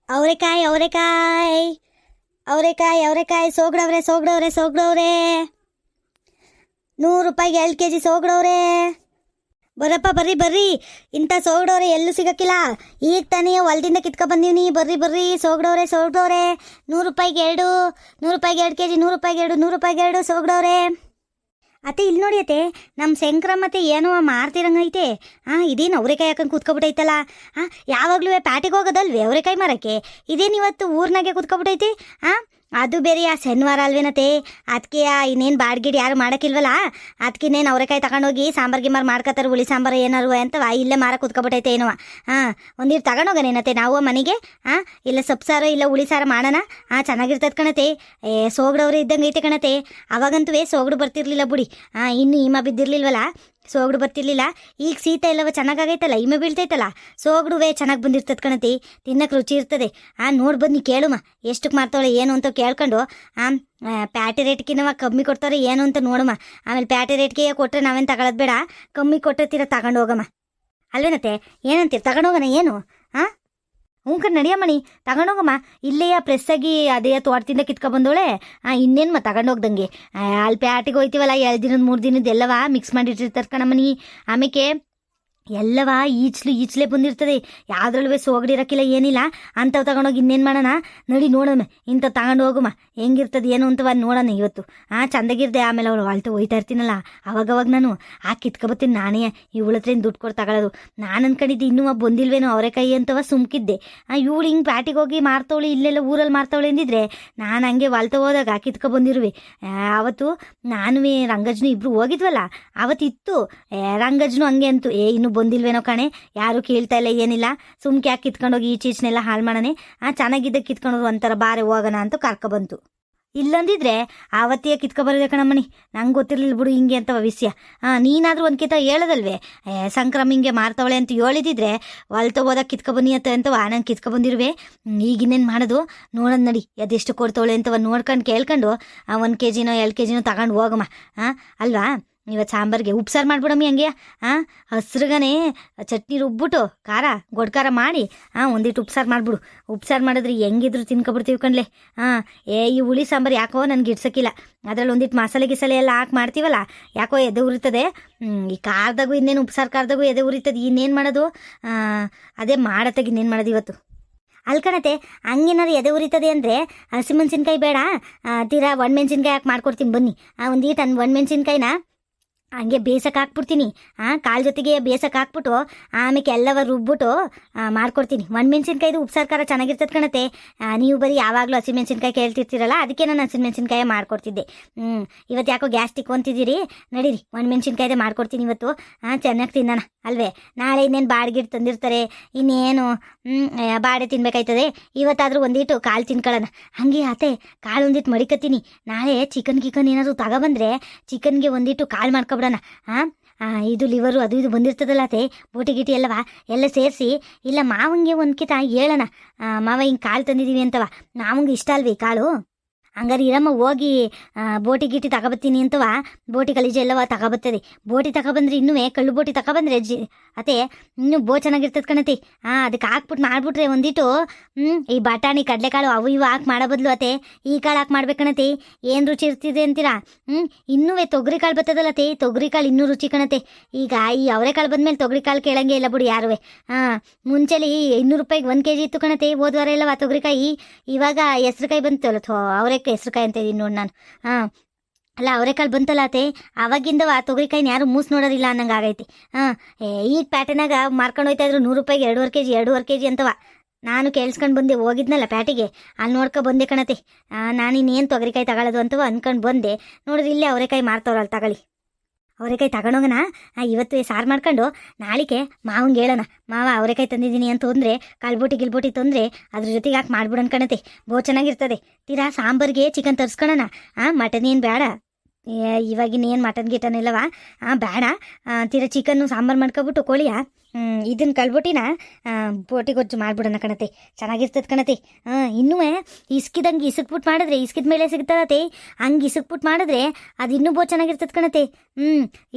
ಅವರೆಕಾಯಿ ಅವರೆಕಾಯಿ ಅವರೆಕಾಯಿ ಅವರೆಕಾಯಿ ಸೋಗ್ಡವ್ರೆ 100 ರೂಪಾಯಿಗೆ 2 kg ಸೋಗ್ಡವ್ರೆ. ಬರಪ್ಪ ಬರ್ರಿ ಇಂಥ ಸೋಗ್ಡವ್ರೆ ಎಲ್ಲೂ ಸಿಗಕ್ಕಿಲ್ಲ. ಈಗ ತಾನೇ ಹೊಲದಿಂದ ಕಿತ್ಕೊ ಬಂದೀನಿ. ಬರ್ರಿ ಸೋಗ್ಡವ್ರೆ 100 ರೂಪಾಯಿಗೆ 2 kg 100 ರೂಪಾಯಿಗೆ 2 ಸೋಗ್ಡವ್ರೆ. ಅತ್ತೆ ಇಲ್ಲಿ ನೋಡಿ ಅತ್ತೆ, ನಮ್ಮ ಶಂಕರಮ್ಮತ್ತೆ ಏನೋ ಮಾರ್ತಿರಂಗೈತೆ. ಇದೇನು ಅವರೆಕಾಯಿ ಹಾಕೊಂಡು ಕೂತ್ಕೊಬಿಟ್ಟೈತಲ್ಲ. ಯಾವಾಗಲೂ ಪ್ಯಾಟಿಗೆ ಹೋಗೋದಲ್ವೇ ಅವರೆಕಾಯಿ ಮಾರಕ್ಕೆ, ಇದೇನು ಇವತ್ತು ಊರ್ನಾಗೆ ಕೂತ್ಕೊಬಿಟ್ಟೈತಿ. ಅದು ಬೇರೆ ಶನಿವಾರ ಅಲ್ವೇನತ್ತೆ, ಅದಕ್ಕೆ ಇನ್ನೇನು ಬಾಡ್ಗಿಡ್ ಯಾರು ಮಾಡೋಕ್ಕಿಲ್ವಲ್ಲ, ಅದಕ್ಕೆ ಇನ್ನೇನು ಅವರೆಕಾಯಿ ತಗೊಂಡೋಗಿ ಸಾಂಬಾರು ಗಿಂಬಾರು ಮಾಡ್ಕೊತಾರೆ, ಹುಳಿ ಸಾಂಬಾರು ಏನಾರು ಅಂತ ಇಲ್ಲೇ ಮಾರ ಕೂತ್ಕೊಬಿಟ್ಟೈತೆ ಏನೋ. ಒಂದಿರು ತಗೊಂಡೋಗನೇನತ್ತೆ ನಾವು ಮನೆಗೆ. ಇಲ್ಲ ಸೊಪ್ಪು ಸಾರು ಇಲ್ಲ ಹುಳಿ ಸಾರು ಮಾಡೋಣ. ಚೆನ್ನಾಗಿರ್ತದೆ ಕಣತೆ. ಸೋಗ್ಡವ್ರೆ ಇದ್ದಂಗೆ ಐತೆ ಕಣತೆ. ಅವಾಗಂತೂ ಸೋಗ್ಡು ಬರ್ತಿರ್ಲಿಲ್ಲ ಬಿಡಿ. ಇನ್ನು ಹಿಮ ಬಿದ್ದಿರ್ಲಿಲ್ವಲ್ಲ, ಸೋಗ್ಡು ಬರ್ತಿರ್ಲಿಲ್ಲ. ಈಗ ಶೀತ ಎಲ್ಲವ ಚೆನ್ನಾಗೈತಲ್ಲ, ಹಿಮ ಬೀಳ್ತೈತಲ್ಲ, ಸೋಗ್ಡುವೆ ಚೆನ್ನಾಗಿ ಬಂದಿರ್ತದೆ ಕಣತಿ. ತಿನ್ನಕ್ಕೆ ರುಚಿ ಇರ್ತದೆ. ನೋಡಿ ಬನ್ನಿ ಕೇಳುಮ ಎಷ್ಟಕ್ಕೆ ಮಾರ್ತಾಳೆ ಏನು ಅಂತ ಕೇಳ್ಕೊಂಡು ಪ್ಯಾಟಿ ರೇಟ್ಗಿನವ ಕಮ್ಮಿ ಕೊಡ್ತಾರೆ ಏನು ಅಂತ ನೋಡಮ್ಮ. ಆಮೇಲೆ ಪ್ಯಾಟಿ ರೇಟ್ಗೆ ಕೊಟ್ಟರೆ ನಾವೇನು ತಗೊಳ್ಳೋದು ಬೇಡ, ಕಮ್ಮಿ ಕೊಟ್ಟಿರ್ತೀರ ತಗೊಂಡು ಹೋಗಮ್ಮ. ಅಲ್ವೇನತ್ತೆ, ಏನಂತೀರ ತಗೊಂಡೋಗೋಣ ಏನು? ನಡಿಯಮ್ಮಣಿ ತಗೊಂಡೋಗಮ್ಮ. ಇಲ್ಲೆಯ ಪ್ರೆಸ್ಸಾಗಿ ಅದೇ ತೋಟದಿಂದ ಕಿತ್ಕೊಬಂದೋಳೆ. ಇನ್ನೇನು ತಗೊಂಡೋಗ್ದಂಗೆ ಅಲ್ಲಿ ಪ್ಯಾಟಿಗೆ ಹೋಯ್ತೀವಲ್ಲ, 2 ದಿನದ 3 ದಿನದ ಎಲ್ಲವ ಮಿಕ್ಸ್ ಮಾಡಿಟ್ಟಿರ್ತಾರೆ ಕಣಮ್ಮನಿ. ಆಮೇಲೆ ಎಲ್ಲವ ಈಚ್ಲೇ ಬಂದಿರ್ತದೆ. ಯಾವ್ದ್ರಲ್ವೇ ಸೋಗಡಿರಕ್ಕಿಲ್ಲ ಏನಿಲ್ಲ. ಅಂಥವು ತಗೊಂಡೋಗಿ ಇನ್ನೇನು ಮಾಡೋಣ, ನಡಿ ನೋಡೋಣ. ಇಂಥವು ತಗೊಂಡು ಹೋಗಮ್ಮ, ಹೆಂಗಿರ್ತದೆ ಏನು ಅಂತವ ನೋಡೋಣ ಇವತ್ತು. ಚಂದಾಗಿರ್ದೆ. ಆಮೇಲೆ ಅವ್ರು ಅಳ್ತಾ ಹೋಯ್ತಾ ಇರ್ತೀನಲ್ಲ, ಅವಾಗವಾಗ ನಾನು ಕಿತ್ಕೊಬತ್ತೀನಿ ನಾನೇ. ಇವಳ ಹತ್ರ ದುಡ್ಡು ಕೊಟ್ಟು ತಗೊಳ್ಳೋದು. ನಾನು ಅನ್ಕೊಂಡಿದ್ದೆ ಇನ್ನೂ ಬಂದಿಲ್ವೇನೋ ಅವರೆಕಾಯಿ ಅಂತವ ಸುಮ್ಕಿದ್ದೆ. ಇವಳು ಹಿಂಗೆ ಪ್ಯಾಟಿಗೆ ಹೋಗಿ ಮಾರ್ತವಳಿ, ಇಲ್ಲೆಲ್ಲ ಊರಲ್ಲಿ ಮಾರ್ತವಳಿ ಅಂದಿದ್ರೆ ನಾನು ಹಂಗೆ ಹೊಲ್ತಾ ಹೋದಾಗ ಕಿತ್ಕೊಬಂದಿರುವೆ. ಅವತ್ತು ನಾನು ರಂಗಜ್ನು ಇಬ್ರು ಹೋಗಿದ್ವಲ್ಲ, ಅವತ್ತಿತ್ತು ರಂಗಜ್ನು ಹಂಗೆ ಅಂತು, ಇನ್ನೂ ಬಂದಿಲ್ವೇನೋ ಕಣೆ, ಯಾರು ಕೇಳ್ತಾ ಇಲ್ಲ ಏನಿಲ್ಲ, ಸುಮ್ಕೆ ಯಾಕೆ ಕಿತ್ಕೊಂಡೋಗಿ ಈಚೀಚನೆಲ್ಲ ಹಾಳು ಮಾಡೋಣ, ಚೆನ್ನಾಗಿದ್ದ ಕಿತ್ಕೊಂಡೋರು ಒಂಥರ ಬಾರೆ ಹೋಗೋಣ ಅಂತ ಕರ್ಕೊಬಂತು. ಇಲ್ಲಂದಿದ್ರೆ ಆವತ್ತೇ ಕಿತ್ಕೊಬರೋದೆ ಕಣಮ್ಮನಿ. ನಂಗೆ ಗೊತ್ತಿರಲಿಲ್ಲ ಬಿಡು ಹಿಂಗೆ ಅಂತ ವಿಷಯ. ನೀನಾದರೂ ಒಂದು ಕಿತ ಹೇಳೋದಲ್ವೇ, ಸಂಕ್ರಮ ಹಿಂಗೆ ಮಾರ್ತವಳೆ ಅಂತ ಹೇಳಿದಿದ್ರೆ ಹೊಲ್ತ ಹೋದಾಗ ಕಿತ್ಕೊಬನ್ನಿ ಅಂತವ ನಂಗೆ ಕಿತ್ಕೊಬಂದಿರುವೆ. ಈಗಿನ್ನೇನು ಮಾಡೋದು ನೋಡೋದು ನಡಿ, ಅದೆಷ್ಟು ಕೊಡ್ತವಳೆ ಅಂತವ ನೋಡ್ಕೊಂಡು ಕೇಳ್ಕೊಂಡು 1 kg 2 kg ತಗೊಂಡು ಹೋಗಮ್ಮ. ಅಲ್ವಾ, ಇವತ್ತು ಸಾಂಬಾರಿಗೆ ಉಪ್ಸಾರು ಮಾಡ್ಬಿಡಮ್ಮಿ ಹಂಗೆ. ಹಸ್ರಿಗನೆ ಚಟ್ನಿ ರುಬ್ಬಿಟ್ಟು ಖಾರ ಗೊಡ್ಖಾರ ಮಾಡಿ ಒಂದಿಟ್ಟು ಉಪ್ಸಾರು ಮಾಡಿಬಿಡು. ಉಪ್ಸಾರು ಮಾಡಿದ್ರೆ ಹೆಂಗಿದ್ರು ತಿನ್ಕೊಬಿಡ್ತೀವಿ ಕಣ್ಲೆ. ಈ ಹುಳಿ ಸಾಂಬಾರು ಯಾಕೋ ನನಗೆ ಇಡ್ಸೋಕ್ಕಿಲ್ಲ. ಅದರಲ್ಲಿ ಒಂದಿಟ್ಟು ಮಸಾಲೆ ಗಿಸಾಲೆ ಎಲ್ಲ ಹಾಕಿ ಮಾಡ್ತೀವಲ್ಲ, ಯಾಕೋ ಎದೆ ಉರಿತದೆ. ಈ ಖಾರದಾಗೂ ಇನ್ನೇನು ಉಪ್ಸಾರು ಖಾರದಾಗೂ ಎದೆ ಉರಿತದೆ. ಇನ್ನೇನು ಮಾಡೋದು, ಅದೇ ಮಾಡತ್ತಾಗ ಇನ್ನೇನು ಮಾಡೋದು ಇವತ್ತು. ಅಲ್ಕಣತೆ, ಹಂಗೇನಾರು ಎದೆ ಉರಿತದೆ ಅಂದರೆ ಹಸಿಮೆಣ್ಸಿನ್ಕಾಯಿ ಬೇಡ, ತೀರಾ ಒಣಮೆಣ್ಸಿನ್ಕಾಯಿ ಹಾಕಿ ಮಾಡ್ಕೊಡ್ತೀನಿ ಬನ್ನಿ. ಒಂದೀಟು ಒಣಮೆಣ್ಸಿನ್ಕಾಯಿನ ಹಂಗೆ ಬೇಸಕ್ಕೆ ಹಾಕ್ಬಿಡ್ತೀನಿ. ಕಾಳು ಜೊತೆಗೆ ಬೇಸಕ್ಕೆ ಹಾಕ್ಬಿಟ್ಟು ಆಮೇಲೆ ಎಲ್ಲವ ರುಬ್ಬಿಟ್ಟು ಮಾಡ್ಕೊಡ್ತೀನಿ. ಒಣಮೆಣ್ಸಿನ್ಕಾಯ್ದು ಉಪ್ಸಾರು ಖಾರ ಚೆನ್ನಾಗಿರ್ತದೆ ಕಣತೆ. ನೀವು ಬರೀ ಯಾವಾಗಲೂ ಹಸಿಮೆಣ್ಸಿನ್ಕಾಯಿ ಕೇಳ್ತಿರ್ತೀರಲ್ಲ, ಅದಕ್ಕೆ ನಾನು ಹಸಿಮೆಣ್ಸಿನ್ಕಾಯಿ ಮಾಡ್ಕೊಡ್ತಿದ್ದೆ. ಇವತ್ತು ಯಾಕೋ ಗ್ಯಾಸ್ಟಿಕ್ ಅಂತಿದ್ದೀರಿ, ನಡೀರಿ ಒಣಮೆಣ್ಸಿನ್ಕಾಯ್ದೆ ಮಾಡ್ಕೊಡ್ತೀನಿ ಇವತ್ತು. ಚೆನ್ನಾಗಿ ತಿನ್ನೋಣ ಅಲ್ವೇ. ನಾಳೆ ಇನ್ನೇನು ಬಾಡಿಗೆ ತಂದಿರ್ತಾರೆ, ಇನ್ನೇನು ಬಾಡೆ ತಿನ್ಬೇಕಾಯ್ತದೆ. ಇವತ್ತಾದರೂ ಒಂದಿಟ್ಟು ಕಾಳು ತಿನ್ಕೊಳ್ಳೋಣ. ಹಾಗೆ ಆತೆ ಕಾಳು ಒಂದಿಟ್ಟು ಮಡಿಕತ್ತೀನಿ. ನಾಳೆ ಚಿಕನ್ ಏನಾದರೂ ತಗೊಬಂದ್ರೆ ಚಿಕನ್ಗೆ ಒಂದಿಟ್ಟು ಕಾಳು ಮಾಡ್ಕೊಬಿಡೋಣ. ಇದು ಲಿವರು ಅದು ಇದು ಬಂದಿರ್ತದಲ್ಲ ಅತ್ತೆ, ಬೋಟಿ ಗಿಟಿ ಎಲ್ಲ ಸೇರಿಸಿ, ಇಲ್ಲ ಮಾವಂಗೆ ಒಂದು ಕಿತ ಹೇಳೋಣ, ಮಾವ ಹಿಂಗೆ ಕಾಳು ತಂದಿದ್ದೀವಿ ಅಂತವ. ಮಾವಂಗೆ ಇಷ್ಟ ಅಲ್ವೇ ಕಾಳು. ಹಂಗಾರೆ ಇರಮ್ಮ ಹೋಗಿ ಬೋಟಿ ಗಿಟಿ ತಗೊಬತ್ತೀನಿ ಅಂತವ. ಬೋಟಿ ಕಲೀಜೆ ಎಲ್ಲವ ತಗೊಬರ್ತದೆ. ಬೋಟಿ ತಗೊಬಂದ್ರೆ ಇನ್ನೂ ಕಳ್ಳು ಬೋಟಿ ತಗೊಬಂದ್ರೆ ಅತ್ತೆ ಇನ್ನೂ ಚೆನ್ನಾಗಿರ್ತದೆ ಕಣತಿ. ಅದಕ್ಕೆ ಹಾಕ್ಬಿಟ್ಟು ಮಾಡಿಬಿಟ್ರೆ ಒಂದಿಟ್ಟು ಈ ಬಟಾಣಿ ಕಡಲೆಕಾಳು ಅವು ಇವು ಹಾಕಿ ಮಾಡೋ ಬದಲು ಅತ್ತೆ ಈ ಕಾಳು ಹಾಕಿ ಮಾಡ್ಬೇಕಣತಿ. ಏನು ರುಚಿ ಇರ್ತಿದೆ ಅಂತೀರಾ? ಇನ್ನೂ ತೊಗರಿ ಕಾಳು ಬರ್ತದಲ್ಲ ಅತ್ತೆ, ತೊಗರಿ ಕಾಳು ಇನ್ನೂ ರುಚಿ ಕಣತೆ. ಈಗ ಈ ಅವರೆಕಾಳು ಬಂದಮೇಲೆ ತೊಗರಿ ಕಾಳು ಕೇಳಂಗೆ ಇಲ್ಲ ಬಿಡು ಯಾರುವೆ. ಮುಂಚೆಲಿ 200 ರೂಪಾಯಿಗೆ 1 kg ಇತ್ತು ಕಣತೆ, ಹೋದ್ವಾರ ಎಲ್ಲವ ತೊಗರಿಕಾಯಿ. ಇವಾಗ ಹೆಸ್ರುಕಾಯಿ ಬಂತಲ್ಲ, ಹೆಸ್ರುಕಾಯಿ ಅಂತ ಇದೀನಿ ನೋಡಿ ನಾನು. ಅಲ್ಲ ಅವರೆಕಾಳು ಬಂತಲ್ಲ ಅತ್ತೆ, ಅವಾಗಿಂದವ ತೊಗರಿಕಾಯಿನ ಯಾರು ಮೂಸ್ ನೋಡೋದಿಲ್ಲ ಅನ್ನಂಗೆ ಆಗೈತಿ. ಈಗ ಪ್ಯಾಟರ್ನಾಗ ಮಾರ್ಕೊಂಡು ಹೋಯ್ತಾ ಇದ್ರು 100 ರೂಪಾಯಿಗೆ 2.5 kg ಅಂತವ. ನಾನು ಕೇಳಿಸ್ಕೊಂಡು ಬಂದೆ, ಹೋಗಿದ್ನಲ್ಲ ಪ್ಯಾಟಿಗೆ, ಅಲ್ಲಿ ನೋಡ್ಕೊ ಬಂದೆ ಕಣತೆ. ನಾನಿನ್ನೇನು ತೊಗರಿಕಾಯಿ ತಗೊಳ್ಳೋದು ಅಂತವ ಅಂದ್ಕೊಂಡು ಬಂದೆ. ನೋಡಿದ್ರೆ ಇಲ್ಲೇ ಅವರೆಕಾಯಿ ಮಾರ್ತವ್ರಲ್ಲ, ತಗೊಳ್ಳಿ ಅವರೆಕಾಯಿ ತಗೊಂಡೋಗೋಣ. ಇವತ್ತು ಸಾರು ಮಾಡ್ಕೊಂಡು ನಾಳಿಕೆ ಮಾವಂಗೆ ಹೇಳೋಣ, ಮಾವ ಅವರೆಕಾಯಿ ತಂದಿದ್ದೀನಿ ಅಂತ ಅಂದರೆ ಗಿಲ್ಬೋಟಿ ತಂದರೆ ಅದ್ರ ಜೊತೆಗೆ ಹಾಕಿ ಮಾಡ್ಬಿಡೋಣ ಕಣತೆ, ಚೆನ್ನಾಗಿರ್ತದೆ. ತೀರಾ ಸಾಂಬಾರಿಗೆ ಚಿಕನ್ ತರಿಸ್ಕೊಳ್ಳೋಣ. ಮಟನ್ ಏನು ಬೇಡ, ಇವಾಗಿನೇನು ಮಟನ್ ಗಿಟನ್ ಇಲ್ಲವ ಬೇಡ. ತೀರಾ ಚಿಕನ್ನು ಸಾಂಬಾರು ಮಾಡ್ಕೊಬಿಟ್ಟು ಕೋಳಿಯ ಇದನ್ನು ಕಳ್ಬಿಟ್ಟಿನ ಬೋಟಿ ಗೊಜ್ಜು ಮಾಡ್ಬಿಡೋಣ ಕಣತೆ, ಚೆನ್ನಾಗಿರ್ತದೆ ಕಣತೆ. ಇನ್ನೂ ಇಸ್ಕಿದಂಗೆ ಇಸ್ಕ್ಬಿಟ್ಟು ಮಾಡಿದ್ರೆ ಇಸ್ಕಿದ ಮೇಲೆ ಸಿಗ್ತದತೆ, ಹಂಗೆ ಇಸ್ಕ್ಬಿಟ್ಟು ಮಾಡಿದ್ರೆ ಅದು ಇನ್ನೂ ಚೆನ್ನಾಗಿರ್ತದೆ ಕಣತೆ.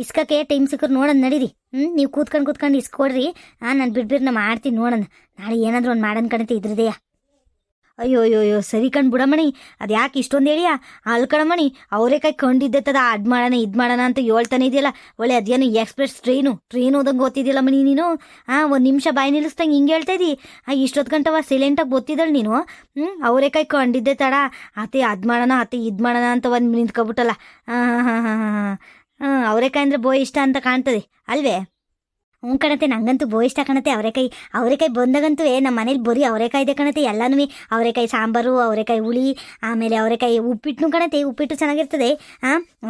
ಇಸ್ಕಕ್ಕೆ ಟೈಮ್ ಸಿಕ್ಕರು ನೋಡೋಣ ನಡೀರಿ. ನೀವು ಕೂತ್ಕೊಂಡು ಇಸ್ಕೊಡ್ರಿ. ನಾನು ಬಿಡ್ಬಿರ್ನ ಮಾಡ್ತೀನಿ ನೋಡೋಣ. ನಾಳೆ ಏನಾದರೂ ಒಂದು ಮಾಡೋಣ ಕಣತೆ ಇದ್ರದೆಯಾ. ಅಯ್ಯೋ ಅಯ್ಯೋ ಅಯ್ಯೋ ಸರಿ ಕಣ್ ಬಿಡಮಣಿ. ಅದು ಯಾಕೆ ಇಷ್ಟೊಂದು ಹೇಳಿಯಾ? ಅಲ್ಲಿ ಕಣಮಣಿ ಅವರೇಕಾಯಿ ಕಂಡಿದ್ದೆತ್ತದ ಅದ್ ಮಾಡೋಣ ಇದು ಮಾಡೋಣ ಅಂತ ಹೇಳ್ತಾನೆ ಇದೆಯಲ್ಲ. ಒಳ್ಳೆ ಅದೇನು ಎಕ್ಸ್ಪ್ರೆಸ್ ಟ್ರೈನ್ ಓದಂಗೆ ಓದ್ತಿದ್ಯಲ್ಲ ಮಣಿ ನೀನು. ಒಂದು ನಿಮಿಷ ಬಾಯಿ ನಿಲ್ಲಿಸ್ದಂಗೆ ಹಿಂಗೆ ಹೇಳ್ತಾ ಇದ್ದಿ. ಇಷ್ಟೊತ್ತು ಗಂಟವ ಸೈಲೆಂಟಾಗಿ ಓದ್ತಿದ್ದಳು ನೀನು. ಅವರೇಕಾಯಿ ಕಂಡಿದ್ದೆ ತಡ ಅತ್ತೆ ಅದು ಮಾಡೋಣ ಅತ್ತೆ ಇದು ಮಾಡೋಣ ಅಂತ ಒಂದು ನಿಂತ್ಕೊಬಿಟ್ಟಲ್ಲ. ಹಾಂ ಹಾಂ ಹಾಂ ಹಾಂ ಹಾಂ ಹಾಂ ಅವರೇಕಾಯಿ ಅಂದರೆ ಬೋಯ್ ಇಷ್ಟ ಅಂತ ಕಾಣ್ತದೆ ಅಲ್ವೇ? ಹ್ಞೂ ಕಣತೆ, ನಂಗಂತೂ ಬೋ ಇಷ್ಟ ಕಣತೆ ಅವರೇಕಾಯಿ ಬಂದಾಗಂತೂ ನಮ್ಮ ಮನೇಲಿ ಬರೀ ಅವರೇಕಾಯಿ ಇದೆ ಕಣತೆ. ಎಲ್ಲನೂ ಅವರೇಕಾಯಿ ಸಾಂಬಾರು, ಅವರೇಕಾಯಿ ಹುಳಿ, ಆಮೇಲೆ ಅವರೇಕಾಯಿ ಉಪ್ಪಿಟ್ಟು ಕಣತೆ. ಉಪ್ಪಿಟ್ಟು ಚೆನ್ನಾಗಿರ್ತದೆ.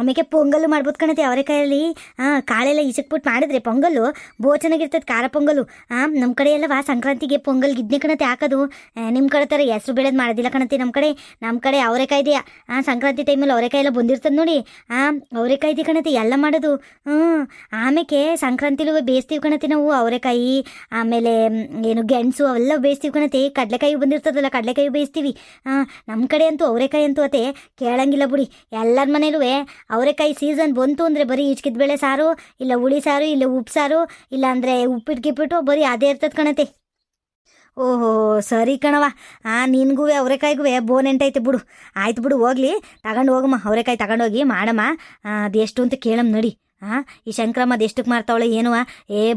ಆಮೇಲೆ ಪೊಂಗಲ್ಲು ಮಾಡ್ಬೋದು ಕಣತೆ ಅವರೇಕಾಯಲ್ಲಿ. ಕಾಳೆಲ್ಲ ಇಸಕ್ಬಿಟ್ಟು ಮಾಡಿದ್ರೆ ಪೊಂಗಲ್ಲು ಬೋ ಚೆನ್ನಾಗಿರ್ತದೆ, ಖಾರ ಪೊಂಗಲ್ಲು. ನಮ್ಮ ಕಡೆ ಎಲ್ಲವ ಸಂಕ್ರಾಂತಿಗೆ ಪೊಂಗಲ್ ಗಿದ್ನೆ ಕಣತೆ ಹಾಕೋದು. ನಿಮ್ಮ ಕಡೆ ಥರ ಹೆಸ್ರು ಬೇಳೆದು ಮಾಡೋದಿಲ್ಲ ಕಣತೆ ನಮ್ಮ ಕಡೆ ಅವರೇಕಾಯಿ ಇದೆಯಾ. ಸಂಕ್ರಾಂತಿ ಟೈಮಲ್ಲಿ ಅವರೇಕಾಯಿ ಎಲ್ಲ ಬಂದಿರ್ತದೆ ನೋಡಿ. ಅವರೇಕಾಯಿ ಇದೆ ಕಣತೆ ಎಲ್ಲ ಮಾಡೋದು. ಆಮೇಲೆ ಸಂಕ್ರಾಂತಿಲೂ ಬೇಯಿಸ್ತೀವಿ ಕಣತೆ ನಾವು ಅವರೇಕಾಯಿ, ಆಮೇಲೆ ಏನು ಗೆಣಸು ಅವೆಲ್ಲ ಬೇಯಿಸ್ತೀವಿ ಕಣತೆ. ಕಡಲೆಕಾಯಿ ಬಂದಿರ್ತದಲ್ಲ, ಕಡಲೆಕಾಯಿ ಬೇಯಿಸ್ತೀವಿ. ನಮ್ಮ ಕಡೆ ಅಂತೂ ಅವರೇಕಾಯಿ ಅಂತೂ ಅತ್ತೆ ಕೇಳಂಗಿಲ್ಲ ಬಿಡಿ. ಎಲ್ಲರ ಮನೇಲೂ ಅವರೇಕಾಯಿ ಸೀಸನ್ ಬಂತು ಅಂದರೆ ಬರೀ ಈಚ್ಕಿದ ಬೇಳೆ ಸಾರು, ಇಲ್ಲ ಹುಳಿ ಸಾರು, ಇಲ್ಲ ಉಪ್ಪು ಸಾರು, ಇಲ್ಲ ಅಂದರೆ ಉಪ್ಪಿಟ್ಟು ಗಿಪ್ಪಿಟ್ಟು ಬರೀ ಅದೇ ಇರ್ತದೆ ಕಣತೆ. ಓಹೋ ಸರಿ ಕಣವ. ನಿನಗೂ ಅವರೇಕಾಯಿಗೂ ಬೋನೆಂಟೈತೆ ಬಿಡು. ಆಯ್ತು ಬಿಡು, ಹೋಗ್ಲಿ ತಗೊಂಡು ಹೋಗಮ್ಮ. ಅವರೇಕಾಯಿ ತಗೊಂಡೋಗಿ ಮಾಡಮ್ಮ. ಅದು ಎಷ್ಟು ಅಂತ ಕೇಳಮ್ಮ ನಡಿ. ಈ ಶಂಕ್ರಮ್ಮ ಅದು ಎಷ್ಟಕ್ಕೆ ಮಾರ್ತಾವಳೆ ಏನವ?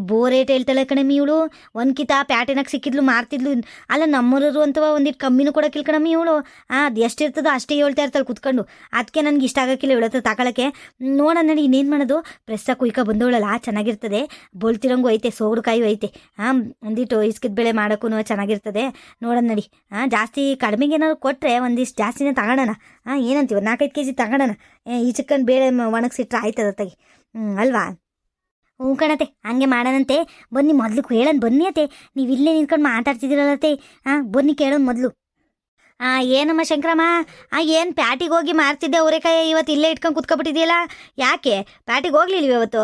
ಬೋ ರೇಟ್ ಹೇಳ್ತಾಳೆ ಕಣಮ್ಮಿ ಇವಳು. ಒಂದು ಕಿತ ಪ್ಯಾಟೆನಾಗ ಸಿಕ್ಕಿದ್ಲು ಮಾರ್ತಿದ್ಲು. ಅಲ್ಲ ನಮ್ಮೂರರು ಅಂತವ ಒಂದಿಟ್ಟು ಕಮ್ಮಿನೂ ಕೊಡೋಕ್ಕಿಲ್ಲ ಕಣಮ್ಮಿ ಇವಳು. ಅದು ಎಷ್ಟಿರ್ತದೋ ಅಷ್ಟೇ ಹೇಳ್ತಾ ಇರ್ತಾಳೆ ಕುತ್ಕೊಂಡು. ಅದಕ್ಕೆ ನನಗೆ ಇಷ್ಟ ಆಗೋಕ್ಕಿಲ್ಲ ಇವಳತ್ರ ತಗೊಳಕ್ಕೆ. ನೋಡೋಣ ನಡಿ, ಇನ್ನೇನು ಮಾಡೋದು. ಪ್ರೆಸ್ಸಾಗಿ ಕುಯ್ಕ ಬಂದವಳಲ್ಲ ಚೆನ್ನಾಗಿರ್ತದೆ. ಬೋಳ್ತಿರಂಗೂ ಐತೆ, ಸೋಗಡುಕಾಯಿ ಐತೆ. ಒಂದಿಟ್ಟು ಇಸ್ಕಿದ ಬೆಳೆ ಮಾಡೋಕ್ಕೂ ಚೆನ್ನಾಗಿರ್ತದೆ. ನೋಡೋಣ ನಡಿ. ಜಾಸ್ತಿ ಕಡಿಮೆಗೆ ಏನಾದ್ರು ಕೊಟ್ಟರೆ ಒಂದಿಷ್ಟು ಜಾಸ್ತಿನೇ ತಗೊಳ್ಳೋಣ. ಏನಂತೀವ 4-5 kg ತಗೊಳ್ಳೋಣ. ಈ ಚಿಕನ್ ಬೇಳೆ ಒಣಗಿಸಿಟ್ರೆ ಆಯ್ತದ ತಗಿ. ಅಲ್ವಾ? ಹ್ಞೂ ಕಣತೆ, ಹಂಗೆ ಮಾಡೋಣಂತೆ. ಬನ್ನಿ ಮೊದಲು ಕೇಳೋಣ ಬನ್ನಿ ಅತ್ತೆ. ನೀವು ಇಲ್ಲೇ ನಿಂತ್ಕೊಂಡು ಮಾತಾಡ್ತಿದ್ದೀರಲ್ಲತ್ತೆ. ಬನ್ನಿ ಕೇಳೋಣ ಮೊದಲು. ಏನಮ್ಮ ಶಂಕರಮ್ಮ, ಏನು ಪ್ಯಾಟಿಗೆ ಹೋಗಿ ಮಾರ್ತಿದ್ದೆ ಅವರೇಕಾಯಿ, ಇವತ್ತು ಇಲ್ಲೇ ಇಟ್ಕೊಂಡು ಕುತ್ಕೊಬಿಟ್ಟಿದೆಯಲ್ಲ ಯಾಕೆ? ಪ್ಯಾಟಿಗೆ ಹೋಗ್ಲಿಲ್ವ ಇವತ್ತು?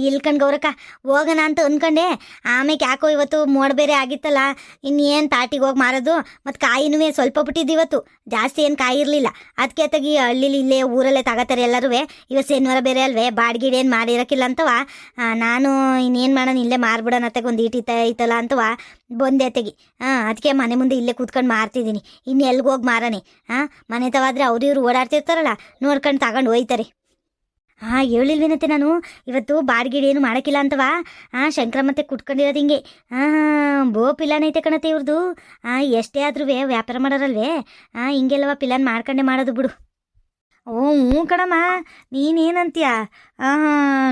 ಇಲ್ಕಂಡು ಗೌರಕ್ಕ ಹೋಗೋಣ ಅಂತ ಅಂದ್ಕೊಂಡೆ. ಆಮೇಲೆ ಯಾಕೋ ಇವತ್ತು ಮೋಡ ಬೇರೆ ಆಗಿತ್ತಲ್ಲ, ಇನ್ನೇನು ಪ್ಯಾಟಿಗೆ ಹೋಗಿ ಮಾರೋದು. ಮತ್ತು ಕಾಯಿನೂ ಸ್ವಲ್ಪ ಬಿಟ್ಟಿದ್ದು ಇವತ್ತು, ಜಾಸ್ತಿ ಏನು ಕಾಯಿ ಇರಲಿಲ್ಲ. ಅದಕ್ಕೆ ತಗಿ ಹಳ್ಳಿಲಿ ಇಲ್ಲೇ ಊರಲ್ಲೇ ತಗೋತಾರೆ ಎಲ್ಲರೂ. ಇವತ್ತು ಶನಿವಾರ ಬೇರೆ ಅಲ್ವೇ, ಬಾಡಿಗೆ ಏನು ಮಾಡಿರೋಕ್ಕಿಲ್ಲ ಅಂತವ. ನಾನು ಇನ್ನೇನು ಮಾಡೋಣ, ಇಲ್ಲೇ ಮಾರ್ಬಿಡೋಣ ಅತ್ತಗೆ ಒಂದು ಐತಲ್ಲ ಅಂತವ ಬಂದೆ ತೆಗಿ. ಅದಕ್ಕೆ ಮನೆ ಮುಂದೆ ಇಲ್ಲೇ ಕೂತ್ಕೊಂಡು ಮಾರ್ತಿದ್ದೀನಿ. ಇನ್ನು ಎಲ್ಗೆ ಹೋಗಿ ಮಾರಾನೆ. ಮನೆ ತವಾದ್ರೆ ಅವ್ರು ಇವ್ರು ಓಡಾಡ್ತಿರ್ತಾರಲ್ಲ, ನೋಡ್ಕೊಂಡು ತಗೊಂಡು ಹೋಯ್ತಾರೆ. ಹೇಳಿಲ್ವೇನತ್ತೆ ನಾನು ಇವತ್ತು ಬಾಡಿಗೆ ಏನು ಮಾಡೋಕ್ಕಿಲ್ಲ ಅಂತವಾ. ಶಂಕ್ರಮ್ಮತ್ತೆ ಕುಟ್ಕೊಂಡಿರೋದು ಹಿಂಗೆ. ಬೋ ಪಿಲಾನ್ ಐತೆ ಕಣತ್ತೆ ಇವ್ರದ್ದು. ಎಷ್ಟೇ ಆದ್ರೂ ವ್ಯಾಪಾರ ಮಾಡೋರಲ್ವೇ, ಹಿಂಗೆಲ್ಲವ ಪಿಲಾನ್ ಮಾಡ್ಕೊಂಡೆ ಮಾಡೋದು ಬಿಡು. ಹ್ಞೂ ಕಣಮ್ಮ, ನೀನೇನಂತೀಯ?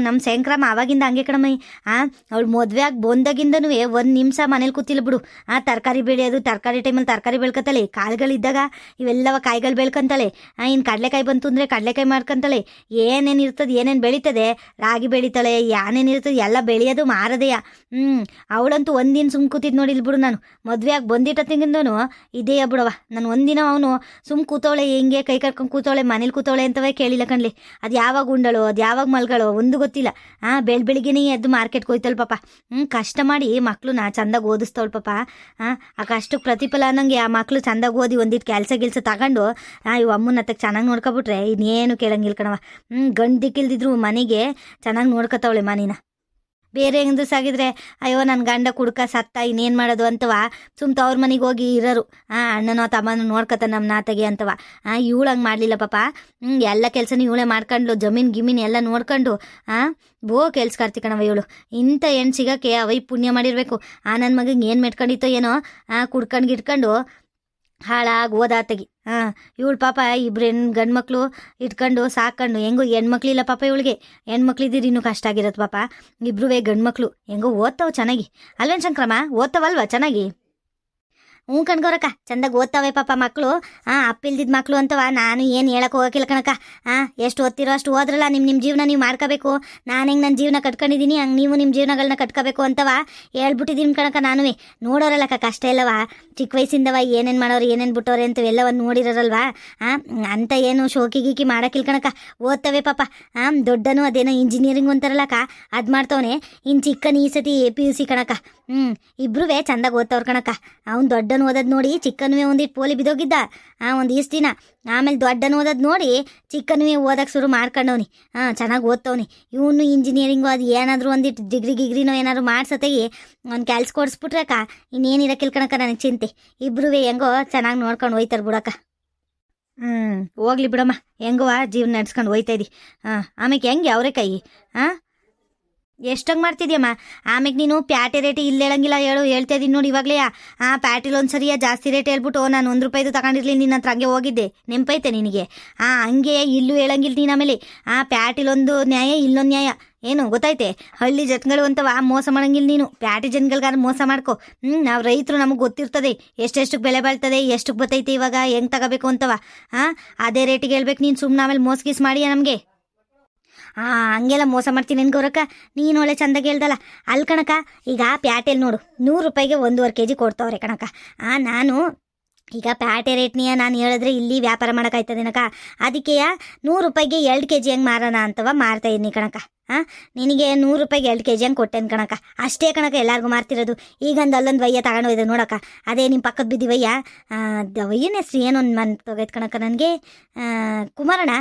ನಮ್ಮ ಶಂಕ್ರಮ್ಮ ಆವಾಗಿಂದ ಹಂಗೆ ಕಣಮ್ಮ. ಅವಳು ಮದುವೆ ಆಗಿ ಬಂದಾಗಿಂದನೂ ಒಂದು ನಿಮಿಷ ಮನೇಲಿ ಕೂತಿಲ್ಲ ಬಿಡು. ತರಕಾರಿ ಬೆಳೆಯೋದು, ತರಕಾರಿ ಟೈಮಲ್ಲಿ ತರಕಾರಿ ಬೆಳ್ಕೊತಾಳೆ. ಕಾಳುಗಳಿದ್ದಾಗ ಇವೆಲ್ಲವ ಕಾಯಿಗಳು ಬೆಳ್ಕೊಂತಾಳೆ. ಇನ್ನು ಕಡಲೆಕಾಯಿ ಬಂತು ಅಂದರೆ ಕಡಲೆಕಾಯಿ ಮಾಡ್ಕೊತಾಳೆ. ಏನೇನು ಇರ್ತದೆ, ಏನೇನು ಬೆಳೀತದೆ, ರಾಗಿ ಬೆಳೀತಾಳೆ, ಏನೇನು ಇರ್ತದೆ ಎಲ್ಲ ಬೆಳೆಯೋದು ಮಾರದೆಯ. ಅವಳಂತೂ ಒಂದಿನ ಸುಮ್ ಕೂತಿದ್ದು ನೋಡಿಲ್ಲ ಬಿಡು. ನಾನು ಮದುವೆ ಆಗಿ ಬಂದಿಟ್ಟಿಂದನು ಇದೆಯಾ ಬಿಡವ. ನಾನು ಒಂದಿನ ಅವನು ಸುಮ್ ಕೂತವಳೆ, ಹೆಂಗೆ ಕೈ ಕಟ್ಕೊಂಡು ಕೂತವಳೆ, ಮನೇಲಿ ಕೂತವಳೆ ಅಂತವೇ ಕೇಳಿಲ್ಲ ಕಣ್ಲಿ. ಅದು ಯಾವಾಗ ಉಂಡಳು, ಅದು ಯಾವಾಗ ಮಲ್ಗಳು ಒಂದು ಗೊತ್ತಿಲ್ಲ. ಬೆಳಿಗ್ಗೆನೇ ಎದ್ದು ಮಾರ್ಕೆಟ್ಗೆ ಹೋಯ್ತಲ್ ಪಾಪ. ಕಷ್ಟ ಮಾಡಿ ಮಕ್ಳನ್ನ ಚಂದಾಗಿ ಓದಿಸ್ತವಳು ಪಾಪ. ಆ ಕಷ್ಟಕ್ಕೆ ಪ್ರತಿಫಲ ಅನ್ನಂಗೆ ಆ ಮಕ್ಳು ಚಂದಾಗಿ ಓದಿ ಒಂದಿಟ್ಟು ಕೆಲಸ ತಗೊಂಡು ಇವು ಅಮ್ಮನ ಹತ್ತಕ್ಕೆ ಚೆನ್ನಾಗಿ ನೋಡ್ಕೊಬಿಟ್ರೆ ಇನ್ನೇನು ಕೇಳಂಗಿಲ್ಲ ಕಣವ. ಗಂಡು ದಿಕ್ಕಿಲ್ದಿದ್ರು ಮನೆಗೆ ಚೆನ್ನಾಗಿ ನೋಡ್ಕೊತಾವಳೆ ಮನೇನ. ಬೇರೆ ಹೆಂಗದು ಸಾಗಿದ್ರೆ ಅಯ್ಯೋ ನನ್ನ ಗಂಡ ಕುಡ್ಕ ಸತ್ತ ಇನ್ನೇನು ಮಾಡೋದು ಅಂತವ ಸುಮ್ತ ಅವ್ರ ಮನೆಗೆ ಹೋಗಿ ಇರೋರು. ಅಣ್ಣನೋ ತಮ್ಮನೋ ನೋಡ್ಕೊತ ನಮ್ಮ ನಾತಗೆ ಅಂತವ. ಇವಳು ಹಂಗೆ ಮಾಡಲಿಲ್ಲ ಪಾಪ. ಎಲ್ಲ ಕೆಲಸನೂ ಇವಳೇ ಮಾಡ್ಕೊಂಡು ಜಮೀನು ಗಿಮೀನು ಎಲ್ಲ ನೋಡ್ಕೊಂಡು ಬೋ ಕೆಲ್ಸಕಾರ್ತಿ ಕಣವ ಇವಳು. ಇಂಥ ಹೆಣ್ಣು ಸಿಗೋಕ್ಕೆ ಅವೈ ಪುಣ್ಯ ಮಾಡಿರಬೇಕು. ನನ್ನ ಮಗಂಗೆ ಏನು ಮೆಟ್ಕೊಂಡಿತ್ತೋ ಏನೋ ಕುಡ್ಕೊಂಡು ಗಿಟ್ಕೊಂಡು ಹಾಳಾಗಿ ಓದಾತಗಿ. ಇವಳು ಪಾಪ ಇಬ್ರು ಗಂಡು ಮಕ್ಕಳು ಇಟ್ಕೊಂಡು ಸಾಕೊಂಡು ಹೆಂಗೋ ಹೆಣ್ಮಕ್ಳಿಲ್ಲ ಪಾಪ ಇವಳಿಗೆ. ಹೆಣ್ಮಕ್ಳಿದ್ದೀರಿ ಇನ್ನೂ ಕಷ್ಟ ಆಗಿರತ್ತೆ ಪಾಪ. ಇಬ್ರು ಗಂಡು ಮಕ್ಕಳು ಹೆಂಗೋ ಓದ್ತಾವ ಚೆನ್ನಾಗಿ ಅಲ್ವೇನು ಶಂಕ್ರಮ್ಮ? ಓದ್ತಾವಲ್ವ ಚೆನ್ನಾಗಿ? ಕಣ್ಗೋರಕ್ಕ ಚಂದಾಗಿ ಓದ್ತಾವೆ ಪಾಪ ಮಕ್ಕಳು. ಅಪ್ಪಿಲ್ದಿದ್ದ ಮಕ್ಕಳು ಅಂತವ. ನಾನು ಏನು ಹೇಳಕ್ಕೆ ಹೋಗೋಕ್ಕಿಲ್ಲ ಕಣಕ್ಕ. ಎಷ್ಟು ಓದ್ತಿರೋ ಅಷ್ಟು ಓದ್ರಲ್ಲ. ನಿಮ್ಮ ಜೀವನ ನೀವು ಮಾಡ್ಕೋಬೇಕು. ನಾನು ಹೆಂಗೆ ನನ್ನ ಜೀವನ ಕಟ್ಕೊಂಡಿದ್ದೀನಿ ಹಂಗೆ ನೀವು ನಿಮ್ಮ ಜೀವನಗಳನ್ನ ಕಟ್ಕೋಬೇಕು ಅಂತವ ಹೇಳ್ಬಿಟ್ಟಿದ್ದೀನಿ ಕಣಕ್ಕ. ನಾನು ನೋಡೋರಲ್ಲಕ್ಕ ಕಷ್ಟ ಇಲ್ಲವ. ಚಿಕ್ಕ ವಯಸ್ಸಿಂದವ ಏನೇನು ಮಾಡೋರು ಏನೇನು ಬಿಟ್ಟವ್ರೆ ಅಂತವೆಲ್ಲವನ್ನು ನೋಡಿರೋರಲ್ವಾ. ಅಂತ ಏನು ಶೋಕಿ ಗೀಕಿ ಮಾಡೋಕ್ಕಿಲ್ಲ ಕಣಕ್ಕ. ಓದ್ತವೆ ಪಾಪ. ದೊಡ್ಡನು ಅದೇನೋ ಇಂಜಿನಿಯರಿಂಗ್ ಅಂತಾರಲ್ಲಕ್ಕ ಅದು ಮಾಡ್ತವನೆ. ಇನ್ನು ಚಿಕ್ಕನ ಈ ಸತಿ PUC ಕಣಕ್ಕ. ಇಬ್ರೂ ಚಂದಾಗಿ ಓದ್ತವ್ರ ಕಣಕ್ಕ. ಅವ್ನು ದೊಡ್ಡನು ಓದೋದು ನೋಡಿ ಚಿಕ್ಕನುವೆ ಒಂದಿಟ್ಟು ಪೋಲಿ ಬಿದ್ದೋಗಿದ್ದ ಒಂದು ಇಷ್ಟು ದಿನ. ಆಮೇಲೆ ದೊಡ್ಡನು ಓದೋದು ನೋಡಿ ಚಿಕ್ಕನುವೆ ಓದಕ್ಕೆ ಶುರು ಮಾಡ್ಕೊಂಡವ್ನಿ. ಚೆನ್ನಾಗಿ ಓದ್ತವ್ನಿ. ಇವನು ಇಂಜಿನಿಯರಿಂಗು ಅದು ಏನಾದರೂ ಒಂದಿಟ್ಟು ಡಿಗ್ರಿನೋ ಏನಾದ್ರು ಮಾಡ್ಸತೆಗಿ ಅವ್ನು ಕೆಲ್ಸ ಕೊಡಿಸ್ಬಿಟ್ರಕ್ಕ ಇನ್ನೇನಿರಕ್ಕಿಲ್ಲ ಕಣಕ್ಕ ನನಗೆ ಚಿಂತೆ. ಇಬ್ರೂ ಹೆಂಗೋ ಚೆನ್ನಾಗಿ ನೋಡ್ಕೊಂಡು ಹೋಯ್ತಾರೆ ಬಿಡಕ್ಕ. ಹೋಗ್ಲಿ ಬಿಡಮ್ಮ, ಹೆಂಗೋ ಜೀವನ ನಡ್ಸ್ಕೊಂಡು ಹೋಯ್ತಾ ಇದ್ದಿ. ಆಮೇಲೆ ಹೆಂಗೆ ಅವರೆಕಾಯಿ ಎಷ್ಟಂಗೆ ಮಾಡ್ತಿದ್ಯಮ್ಮ? ಆಮೇಲೆ ನೀನು ಪ್ಯಾಟೆ ರೇಟ್ ಇಲ್ಲಿ ಹೇಳಂಗಿಲ್ಲ ಹೇಳ್ತಾ ಇದ್ದೀನಿ ನೋಡಿ ಇವಾಗಲೇ. ಪ್ಯಾಟಿಲ್ ಒಂದು ಸರಿಯ ಜಾಸ್ತಿ ರೇಟ್ ಹೇಳ್ಬಿಟ್ಟು ನಾನು 1 ರೂಪಾಯಿದು ತಗೊಂಡಿರ್ಲಿ ನಿನ್ನ ಹತ್ರ ಹಂಗೆ ಹೋಗಿದ್ದೆ, ನೆಂಪೈತೆ ನಿನಗೆ? ಹಂಗೆ ಇಲ್ಲೂ ಹೇಳಂಗಿಲ್ಲ ನೀನು. ಆಮೇಲೆ ಪ್ಯಾಟಿಲ್ ಒಂದು ನ್ಯಾಯ ಇಲ್ಲೊಂದು ನ್ಯಾಯ, ಏನು ಗೊತ್ತೈತೆ? ಹಳ್ಳಿ ಜನಗಳು ಅಂತವ ಮೋಸ ಮಾಡಂಗಿಲ್ಲ ನೀನು. ಪ್ಯಾಟಿ ಜನಗಳ್ಗಾರ ಮೋಸ ಮಾಡ್ಕೊ. ನಾವು ರೈತರು ನಮಗೆ ಗೊತ್ತಿರ್ತದೆ ಎಷ್ಟೆಷ್ಟಕ್ಕೆ ಬೆಲೆ ಬಾಳ್ತದೆ, ಎಷ್ಟಕ್ಕೆ ಬತ್ತೈತೆ ಇವಾಗ ಹೆಂಗೆ ತಗೋಬೇಕು ಅಂತವ. ಅದೇ ರೇಟಿಗೆ ಹೇಳ್ಬೇಕು ನೀನು. ಸುಮ್ಮನೆ ಆಮೇಲೆ ಮೋಸ ಗೀಸ್ ಮಾಡಿಯಾ ನಮಗೆ? ಹಂಗೆಲ್ಲ ಮೋಸ ಮಾಡ್ತೀನಿ ಏನು ಗೌರಕ್ಕ? ನೀನು ಒಳ್ಳೆ ಚಂದಾಗಿ ಹೇಳ್ದಲ್ಲ. ಅಲ್ಲಿ ಕಣಕ ಈಗ ಪ್ಯಾಟೆಲ್ ನೋಡು 100 ರೂಪಾಯಿಗೆ 1.5 kg ಕೊಡ್ತಾವ್ರೆ ಕಣಕ. ನಾನು ಈಗ ಪ್ಯಾಟೆ ರೇಟ್ನಿಯ ನಾನು ಹೇಳಿದ್ರೆ ಇಲ್ಲಿ ವ್ಯಾಪಾರ ಮಾಡೋಕ್ಕಾಯ್ತದೇನಕ? ಅದಕ್ಕೆ 100 ರೂಪಾಯಿಗೆ 2 kg ಹೆಂಗೆ ಮಾರೋಣ ಅಂತವ ಮಾರ್ತಾ ಇದ್ದೀನಿ ಕಣಕ. ನಿನಗೆ 100 ರೂಪಾಯಿಗೆ 2 kg ಹಂಗೆ ಕೊಟ್ಟೇನು ಕಣಕ. ಅಷ್ಟೇ ಕಣಕ ಎಲ್ಲರಿಗೂ ಮಾರ್ತಿರೋದು. ಈಗಂದು ಅಲ್ಲೊಂದು ವಯ್ಯ ತಗೊಂಡು ಹೋಯ್ದು ನೋಡಕ್ಕ. ಅದೇ ನಿಮ್ಮ ಪಕ್ಕದ ಬಿದ್ದಿ ವಯ್ಯ, ವಯ್ಯನ ಹೆಸ್ರು ಏನೊಂದು ಮನ್ ತೊಗೈತೆ ಕಣಕ ನನಗೆ, ಕುಮಾರಣ್ಣ.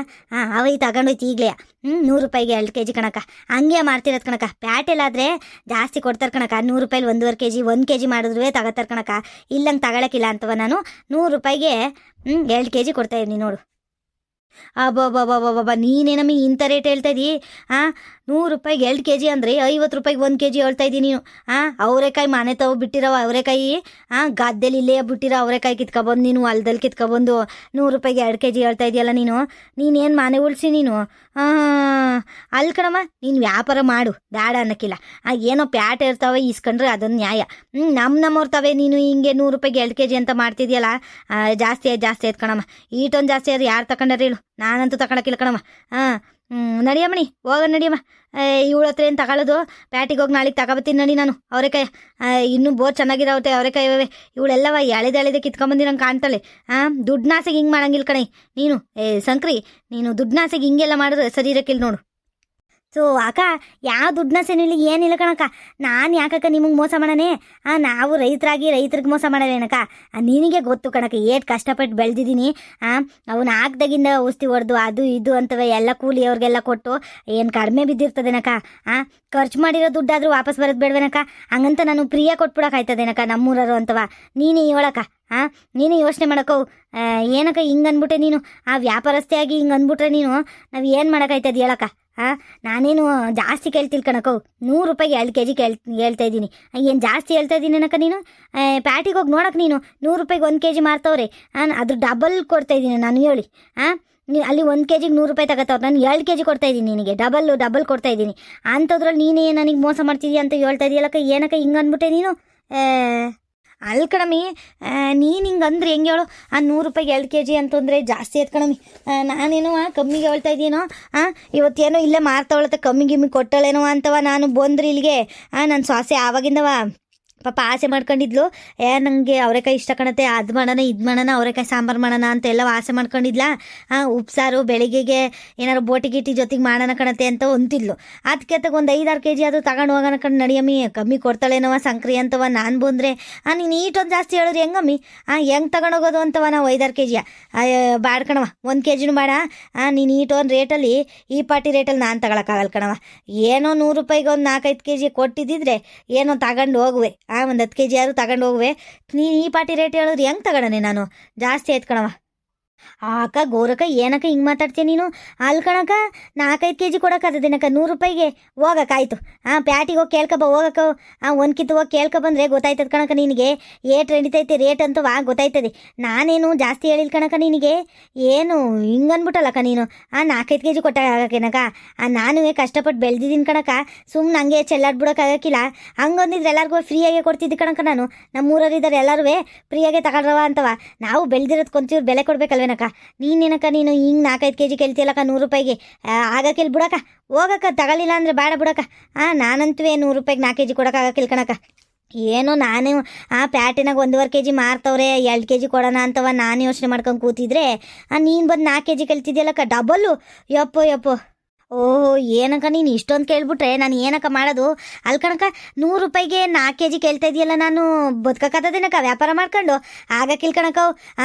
ಅವೈ ತಗೊಂಡೋಯ್ತು ಈಗಲೇ 100 ರೂಪಾಯಿಗೆ 2 kg ಕಣಕ. ಹಂಗೆ ಮಾಡ್ತಿರೋದು ಕಣಕ. ಪ್ಯಾಟೆಲಾದರೆ ಜಾಸ್ತಿ ಕೊಡ್ತಾರೆ ಕಣಕ. 100 ರೂಪಾಯಿಲಿ 1.5 kg 1 kg ಮಾಡಿದ್ರೂ ತಗೋತಾರೆ ಕಣಕ. ಇಲ್ಲಂಗೆ ತಗೊಳಕ್ಕಿಲ್ಲ ಅಂತವ ನಾನು 100 ರೂಪಾಯಿಗೆ 2 kg ಕೊಡ್ತಾಯಿದ್ದೀನಿ ನೋಡು. ಅಬ್ಬಬ್ಬಬ್ಬಬ್ಬಬ್ಬ, ನೀನೇನಮ್ಮಿ ಇಂಥ ರೇಟ್ ಹೇಳ್ತಾ ಇದ್ದೀ? 100 ರೂಪಾಯಿಗೆ 2 kg ಅಂದರೆ 50 ರೂಪಾಯಿಗೆ 1 kg ಹೇಳ್ತಾ ಇದ್ದೀನಿ ನೀನು. ಅವರೆಕಾಯಿ ಮನೆ ತಗೋ ಬಿಟ್ಟಿರವ ಅವರೆಕಾಯಿ, ಗದ್ದೆಲಿ ಇಲ್ಲೇ ಬಿಟ್ಟಿರೋ ಅವರೆಕಾಯಿ ಕಿತ್ಕೊಬಂದು ನೀನು ಹೊಲ್ದಲ್ಲಿ ಕಿತ್ಕೊಬಂದು 100 ರೂಪಾಯಿಗೆ 2 kg ಹೇಳ್ತಾ ಇದೆಯಲ್ಲ ನೀನೇನು ಮನೆ ಉಳಿಸಿ ನೀನು? ಅಲ್ಲಿ ಕಣಮ್ಮ, ನೀನು ವ್ಯಾಪಾರ ಮಾಡು, ಬೇಡ ಅನ್ನಕ್ಕಿಲ್ಲ. ಏನೋ ಪ್ಯಾಟ್ ಇರ್ತಾವೆ ಇಸ್ಕೊಂಡ್ರೆ ಅದೊಂದು ನ್ಯಾಯ. ನಮ್ಮವ್ರ್ತವೆ ನೀನು ಹಿಂಗೆ 100 ರೂಪಾಯಿಗೆ 2 kg ಅಂತ ಮಾಡ್ತಿದ್ಯಲ್ಲ, ಜಾಸ್ತಿ ಆಯ್ತು ಕಣಮ್ಮ. ಈಟೊಂದು ಜಾಸ್ತಿ ಆದ್ರೆ ಯಾರು ತಗೊಂಡಾರ ಹೇಳು? ನಾನಂತೂ ತಗೊಳಕ್ಕಿಲ್ಲ ಕಣಮ್ಮ. ನಡಿಯಮ್ಮಣಿ, ಹೋಗ ನಡಿಯಮ್ಮ. ಇವಳ ಹತ್ರ ಏನು ತಗೊಳ್ಳೋದು? ಪ್ಯಾಟಿಗೆ ಹೋಗಿ ನಾಳೆಗೆ ತಗೊಬತ್ತೀನಿ ನಡಿ ನಾನು. ಅವರೆಕಾಯಿ ಇನ್ನೂ ಬೋರ್ ಚೆನ್ನಾಗಿರೋತೆ ಅವರೆಕಾಯಿ ಅವೇ. ಇವಳೆಲ್ಲವ ಎಳೆದೆ ಕಿತ್ಕೊಂಬಂದಿರಂಗೆ ಕಾಣ್ತಾಳೆ. ದುಡ್ನಾಸೆಗೆ ಹಿಂಗೆ ಮಾಡಂಗಿಲ್ಲ ಕಣೆ ನೀನು. ಸಂಕ್ರಿ, ನೀನು ದುಡ್ನಾಸೆಗೆ ಹಿಂಗೆಲ್ಲ ಮಾಡಿದ್ರೆ ಸರಿ ಇರಕ್ಕಿಲ್ಲ ನೋಡು. ಸೊ ಅಕ್ಕ, ಯಾವ ದುಡ್ಡನ್ನ ಸೆನಿಲ್ಲ ಏನಿಲ್ಲ ಕಣಕ್ಕ. ನಾನು ಯಾಕಕ್ಕ ನಿಮಗೆ ಮೋಸ ಮಾಡಣೆ? ನಾವು ರೈತರಾಗಿ ರೈತರಿಗೆ ಮೋಸ ಮಾಡೋದೇನಕ್ಕ? ನಿನಗೆ ಗೊತ್ತು ಕಣಕ್ಕ, ಏಟ್ ಕಷ್ಟಪಟ್ಟು ಬೆಳೆದಿದ್ದೀನಿ. ಅವನ್ನ ಹಾಕ್ದಾಗಿಂದ ಔಷಧಿ ಹೊಡೆದು ಅದು ಇದು ಅಂತವೆ ಎಲ್ಲ ಕೂಲಿ ಅವ್ರಿಗೆಲ್ಲ ಕೊಟ್ಟು ಏನು ಕಡಿಮೆ ಬಿದ್ದಿರ್ತದೇನಕ್ಕ? ಖರ್ಚು ಮಾಡಿರೋ ದುಡ್ಡಾದರೂ ವಾಪಸ್ ಬರೋದು ಬೇಡವೇನಕ್ಕ? ಹಂಗಂತ ನಾನು ಪ್ರಿಯ ಕೊಟ್ಬಿಡೋಕ್ಕಾಯ್ತದೇನಕ್ಕ ನಮ್ಮೂರರು ಅಂತವ? ನೀನೇ ಹೇಳಕ್ಕ. ನೀನು ಯೋಚನೆ ಮಾಡಕ್ಕೋ. ಏನಕ್ಕ ಹಿಂಗೆ ಅಂದ್ಬಿಟ್ಟೆ ನೀನು? ವ್ಯಾಪಾರಸ್ಥೆ ಆಗಿ ಹಿಂಗೆ ಅಂದ್ಬಿಟ್ರೆ ನೀನು ನಾವು ಏನು ಮಾಡೋಕ್ಕಾಯ್ತದೆ ಹೇಳಕ್ಕ? ನಾನೇನು ಜಾಸ್ತಿ ಕೇಳ್ತಿಲ್ ಕಣಕ್ಕೋ. 100 ರೂಪಾಯಿಗೆ 2 kg ಹೇಳ್ತಾ ಇದ್ದೀನಿ. ಏನು ಜಾಸ್ತಿ ಹೇಳ್ತಾ ಇದ್ದೀನಿ ಏನಕ್ಕ ನೀನು? ಪ್ಯಾಟಿಗೆ ಹೋಗಿ ನೋಡಕ್ಕೆ ನೀನು 100 ರೂಪಾಯಿಗೆ 1 kg ಮಾರ್ತವ್ರೆ. ಅದ್ರ ಡಬಲ್ ಕೊಡ್ತಾ ಇದ್ದೀನಿ ನಾನು ಹೇಳಿ. ಅಲ್ಲಿ 1 kg 100 ರೂಪಾಯಿ ತಗೋತಾವ್ರು, ನಾನು 2 kg ಕೊಡ್ತಾ ಇದ್ದೀನಿ ನಿನಗೆ. ಡಬಲ್ ಕೊಡ್ತಾ ಇದ್ದೀನಿ. ಅಂಥದ್ರಲ್ಲಿ ನೀನೇ ನನಗೆ ಮೋಸ ಮಾಡ್ತಿದ್ದೀಯ ಅಂತ ಹೇಳ್ತಾ ಇದೆಯಲ್ಲಕ್ಕ. ಏನಕ್ಕ ಹಿಂಗೆ ಅಂದ್ಬಿಟ್ಟೆ ನೀನು? ಅಲ್ಲಿ ಕಣಮಿ, ನೀನು ಹಿಂಗೆ ಅಂದ್ರೆ ಹೆಂಗೆ ಹೇಳು? 100 ರೂಪಾಯಿಗೆ 2 kg ಅಂತಂದರೆ ಜಾಸ್ತಿ ಆಯ್ತು ಕಣಮಿ. ನಾನೇನೋ ಕಮ್ಮಿಗೆ ಹೇಳ್ತಾ ಇದ್ದೀನೋ? ಇವತ್ತೇನೋ ಇಲ್ಲೇ ಮಾರ್ತಾವಳತ್ತೆ, ಕಮ್ಮಿ ಗಿಮ್ಮಿ ಕೊಟ್ಟಳೇನೋ ಅಂತವ. ನಾನು ಬಂದ್ರಿ ಇಲ್ಲಿಗೆ ನನ್ನ ಸೊಸೆ ಆವಾಗಿಂದವ ಪಾಪ ಆಸೆ ಮಾಡ್ಕೊಂಡಿದ್ಲು. ನನಗೆ ಅವರೆಕಾಯಿ ಇಷ್ಟ ಕಣತ್ತೆ, ಅದು ಮಾಡೋಣ ಇದು ಮಾಡೋಣ ಅವರೆಕಾಯಿ ಸಾಂಬಾರು ಮಾಡೋಣ ಅಂತ ಎಲ್ಲ ಆಸೆ ಮಾಡ್ಕೊಂಡಿದ್ಲ. ಉಪ್ಸಾರು ಬೆಳಿಗ್ಗೆಗೆ ಏನಾರು ಬೋಟಿ ಗಿಟಿ ಜೊತೆಗೆ ಮಾಡೋಣ ಕಣತ್ತೆ ಅಂತ ಅಂತಿದ್ಲು. ಅದಕ್ಕೆ ಒಂದು 5-6 kg ಅದು ತಗೊಂಡು ಹೋಗೋಣ ಕಣ್ ನಡಿಯಮ್ಮಿ, ಕಮ್ಮಿ ಕೊಡ್ತಾಳೇನವ ಸಂಕ್ರಿ ಅಂತವ. ನಾನು ಬಂದರೆ ನೀನು ಈಟೊಂದು ಜಾಸ್ತಿ ಹೇಳಿದ್ರಿ ಹೆಂಗಮ್ಮಿ? ಹೆಂಗೆ ತಗೊಂಡೋಗೋದು ಅಂತವ ನಾವು 5-6 kg? ಬ್ಯಾಡ ಕಣವ, 1 kgನೂ ಬೇಡ. ನೀನು ಈಟೊಂದು ರೇಟಲ್ಲಿ ಈ ಪಾಟಿ ರೇಟಲ್ಲಿ ನಾನು ತಗೊಳಕ್ಕಾಗಲ್ಲ ಕಣವ. ಏನೋ 100 ರೂಪಾಯಿಗೆ ಒಂದು 4-5 kg ಕೊಟ್ಟಿದ್ದಿದ್ರೆ ಏನೋ ತಗೊಂಡು ಹೋಗುವೆ. ಒಂದು 10 kg ಯಾರು ತಗೊಂಡು ಹೋಗುವೆ. ನೀನು ಈ ಪಾಟಿ ರೇಟ್ ಹೇಳಿದ್ರೆ ಹೆಂಗೆ ತಗೊಳನೆ ನಾನು? ಜಾಸ್ತಿ ಆಯ್ತು ಕಣವ. ಅಕ್ಕ ಗೌರಕ್ಕ, ಏನಕ್ಕ ಹಿಂಗೆ ಮಾತಾಡ್ತೀಯ ನೀನು? ಅಲ್ಲಿ ಕಣಕ್ಕ 4-5 kg ಕೊಡೋಕ್ಕಾಗ್ತದೇನಕ್ಕ 100 ರೂಪಾಯಿಗೆ? ಹೋಗಕ್ಕಾಯ್ತು. ಪ್ಯಾಟಿಗೆ ಹೋಗಿ ಕೇಳ್ಕೊಬ ಹೋಗಕ್ಕ. ಒಂದು ಕಿತ್ತು ಹೋಗಿ ಕೇಳ್ಕೊಬಂದ್ರೆ ಗೊತ್ತಾಯ್ತದ ಕಣಕ್ಕ ನಿನಗೆ ಏಟ್ ನಡೀತೈತೆ ರೇಟ್ ಅಂತವಾ ಗೊತ್ತಾಯ್ತದೆ. ನಾನೇನು ಜಾಸ್ತಿ ಹೇಳಿಲ್ಲ ಕಣಕ್ಕ ನಿನಗೆ. ಏನು ಹಿಂಗೆ ಅಂದ್ಬಿಟ್ಟಲ್ಲಕ್ಕ ನೀನು? 4-5 kg ಕೊಟ್ಟಾಗಕ್ಕೇನಕ್ಕ? ನಾನು ಕಷ್ಟಪಟ್ಟು ಬೆಳೆದಿದ್ದೀನಿ ಕಣಕ್ಕ. ಸುಮ್ಮನೆ ಹಂಗೆ ಚೆಲ್ಲಾಡ್ಬಿಡೋಕ್ಕಾಗಕ್ಕಿಲ್ಲ. ಹಂಗಂದಿದ್ರೆ ಎಲ್ಲರಿಗೂ ಫ್ರೀಯಾಗೆ ಕೊಡ್ತಿದ್ದೆ ಕಣಕ್ಕ ನಾನು. ನಮ್ಮೂರಲ್ಲಿದ್ದಾರೆ ಎಲ್ಲರೂ ಫ್ರೀಯಾಗೆ ತಗೊಳ್ರವ ಅಂತವ. ನಾವು ಬೆಳೆದಿರೋದು ಕೊಂಚೂರು ಬೆಲೆ ಕೊಡ್ಬೇಕಲ್ವೇನಕ್ಕ? ನೀನೇನಕ್ಕ ನೀನು ಹಿಂಗೆ 4-5 kg ಕೇಳ್ತಿಯಲ್ಲಕ್ಕ 100 ರೂಪಾಯಿಗೆ? ಆಗಕ್ಕಿಲ್ಲ ಬಿಡಕ್ಕ, ಹೋಗಕ್ಕ. ತಗೊಳ್ಳಿಲ್ಲ ಅಂದರೆ ಬೇಡ ಬಿಡಕ್ಕ. ನಾನಂತೂ 100 ರೂಪಾಯಿಗೆ 4 kg ಕೊಡೋಕ್ಕಾಗಕ್ಕಿಲ್ಲ ಕಣಕ್ಕ. ಏನೋ ನಾನು ಪ್ಯಾಟಿನಾಗ 1.5 kg ಮಾರ್ತವ್ರೆ 2 kg ಕೊಡೋಣ ಅಂತವ ನಾನು ಯೋಚನೆ ಮಾಡ್ಕೊಂಡು ಕೂತಿದ್ರೆ ನೀನು ಬಂದು 4 kg ಕೇಳ್ತಿದ್ಯಲ್ಲಕ್ಕ, ಡಬಲ್ಲು. ಯಪ್ಪೋ ಓಹೋ, ಏನಕ್ಕ ನೀನು ಇಷ್ಟೊಂದು ಕೇಳ್ಬಿಟ್ರೆ ನಾನು ಏನಕ್ಕ ಮಾಡೋದು? ಅಲ್ಲಿ ಕಣಕ್ಕ 100 ರೂಪಾಯಿಗೆ 4 ಕೆ ಜಿ ಕೇಳ್ತಾ ಇದೆಯಲ್ಲ, ನಾನು ಬದುಕಕ್ಕತ್ತದೇನಕ್ಕ ವ್ಯಾಪಾರ ಮಾಡ್ಕೊಂಡು? ಆಗಕ್ಕಿಲ್ ಕಣಕ್ಕ.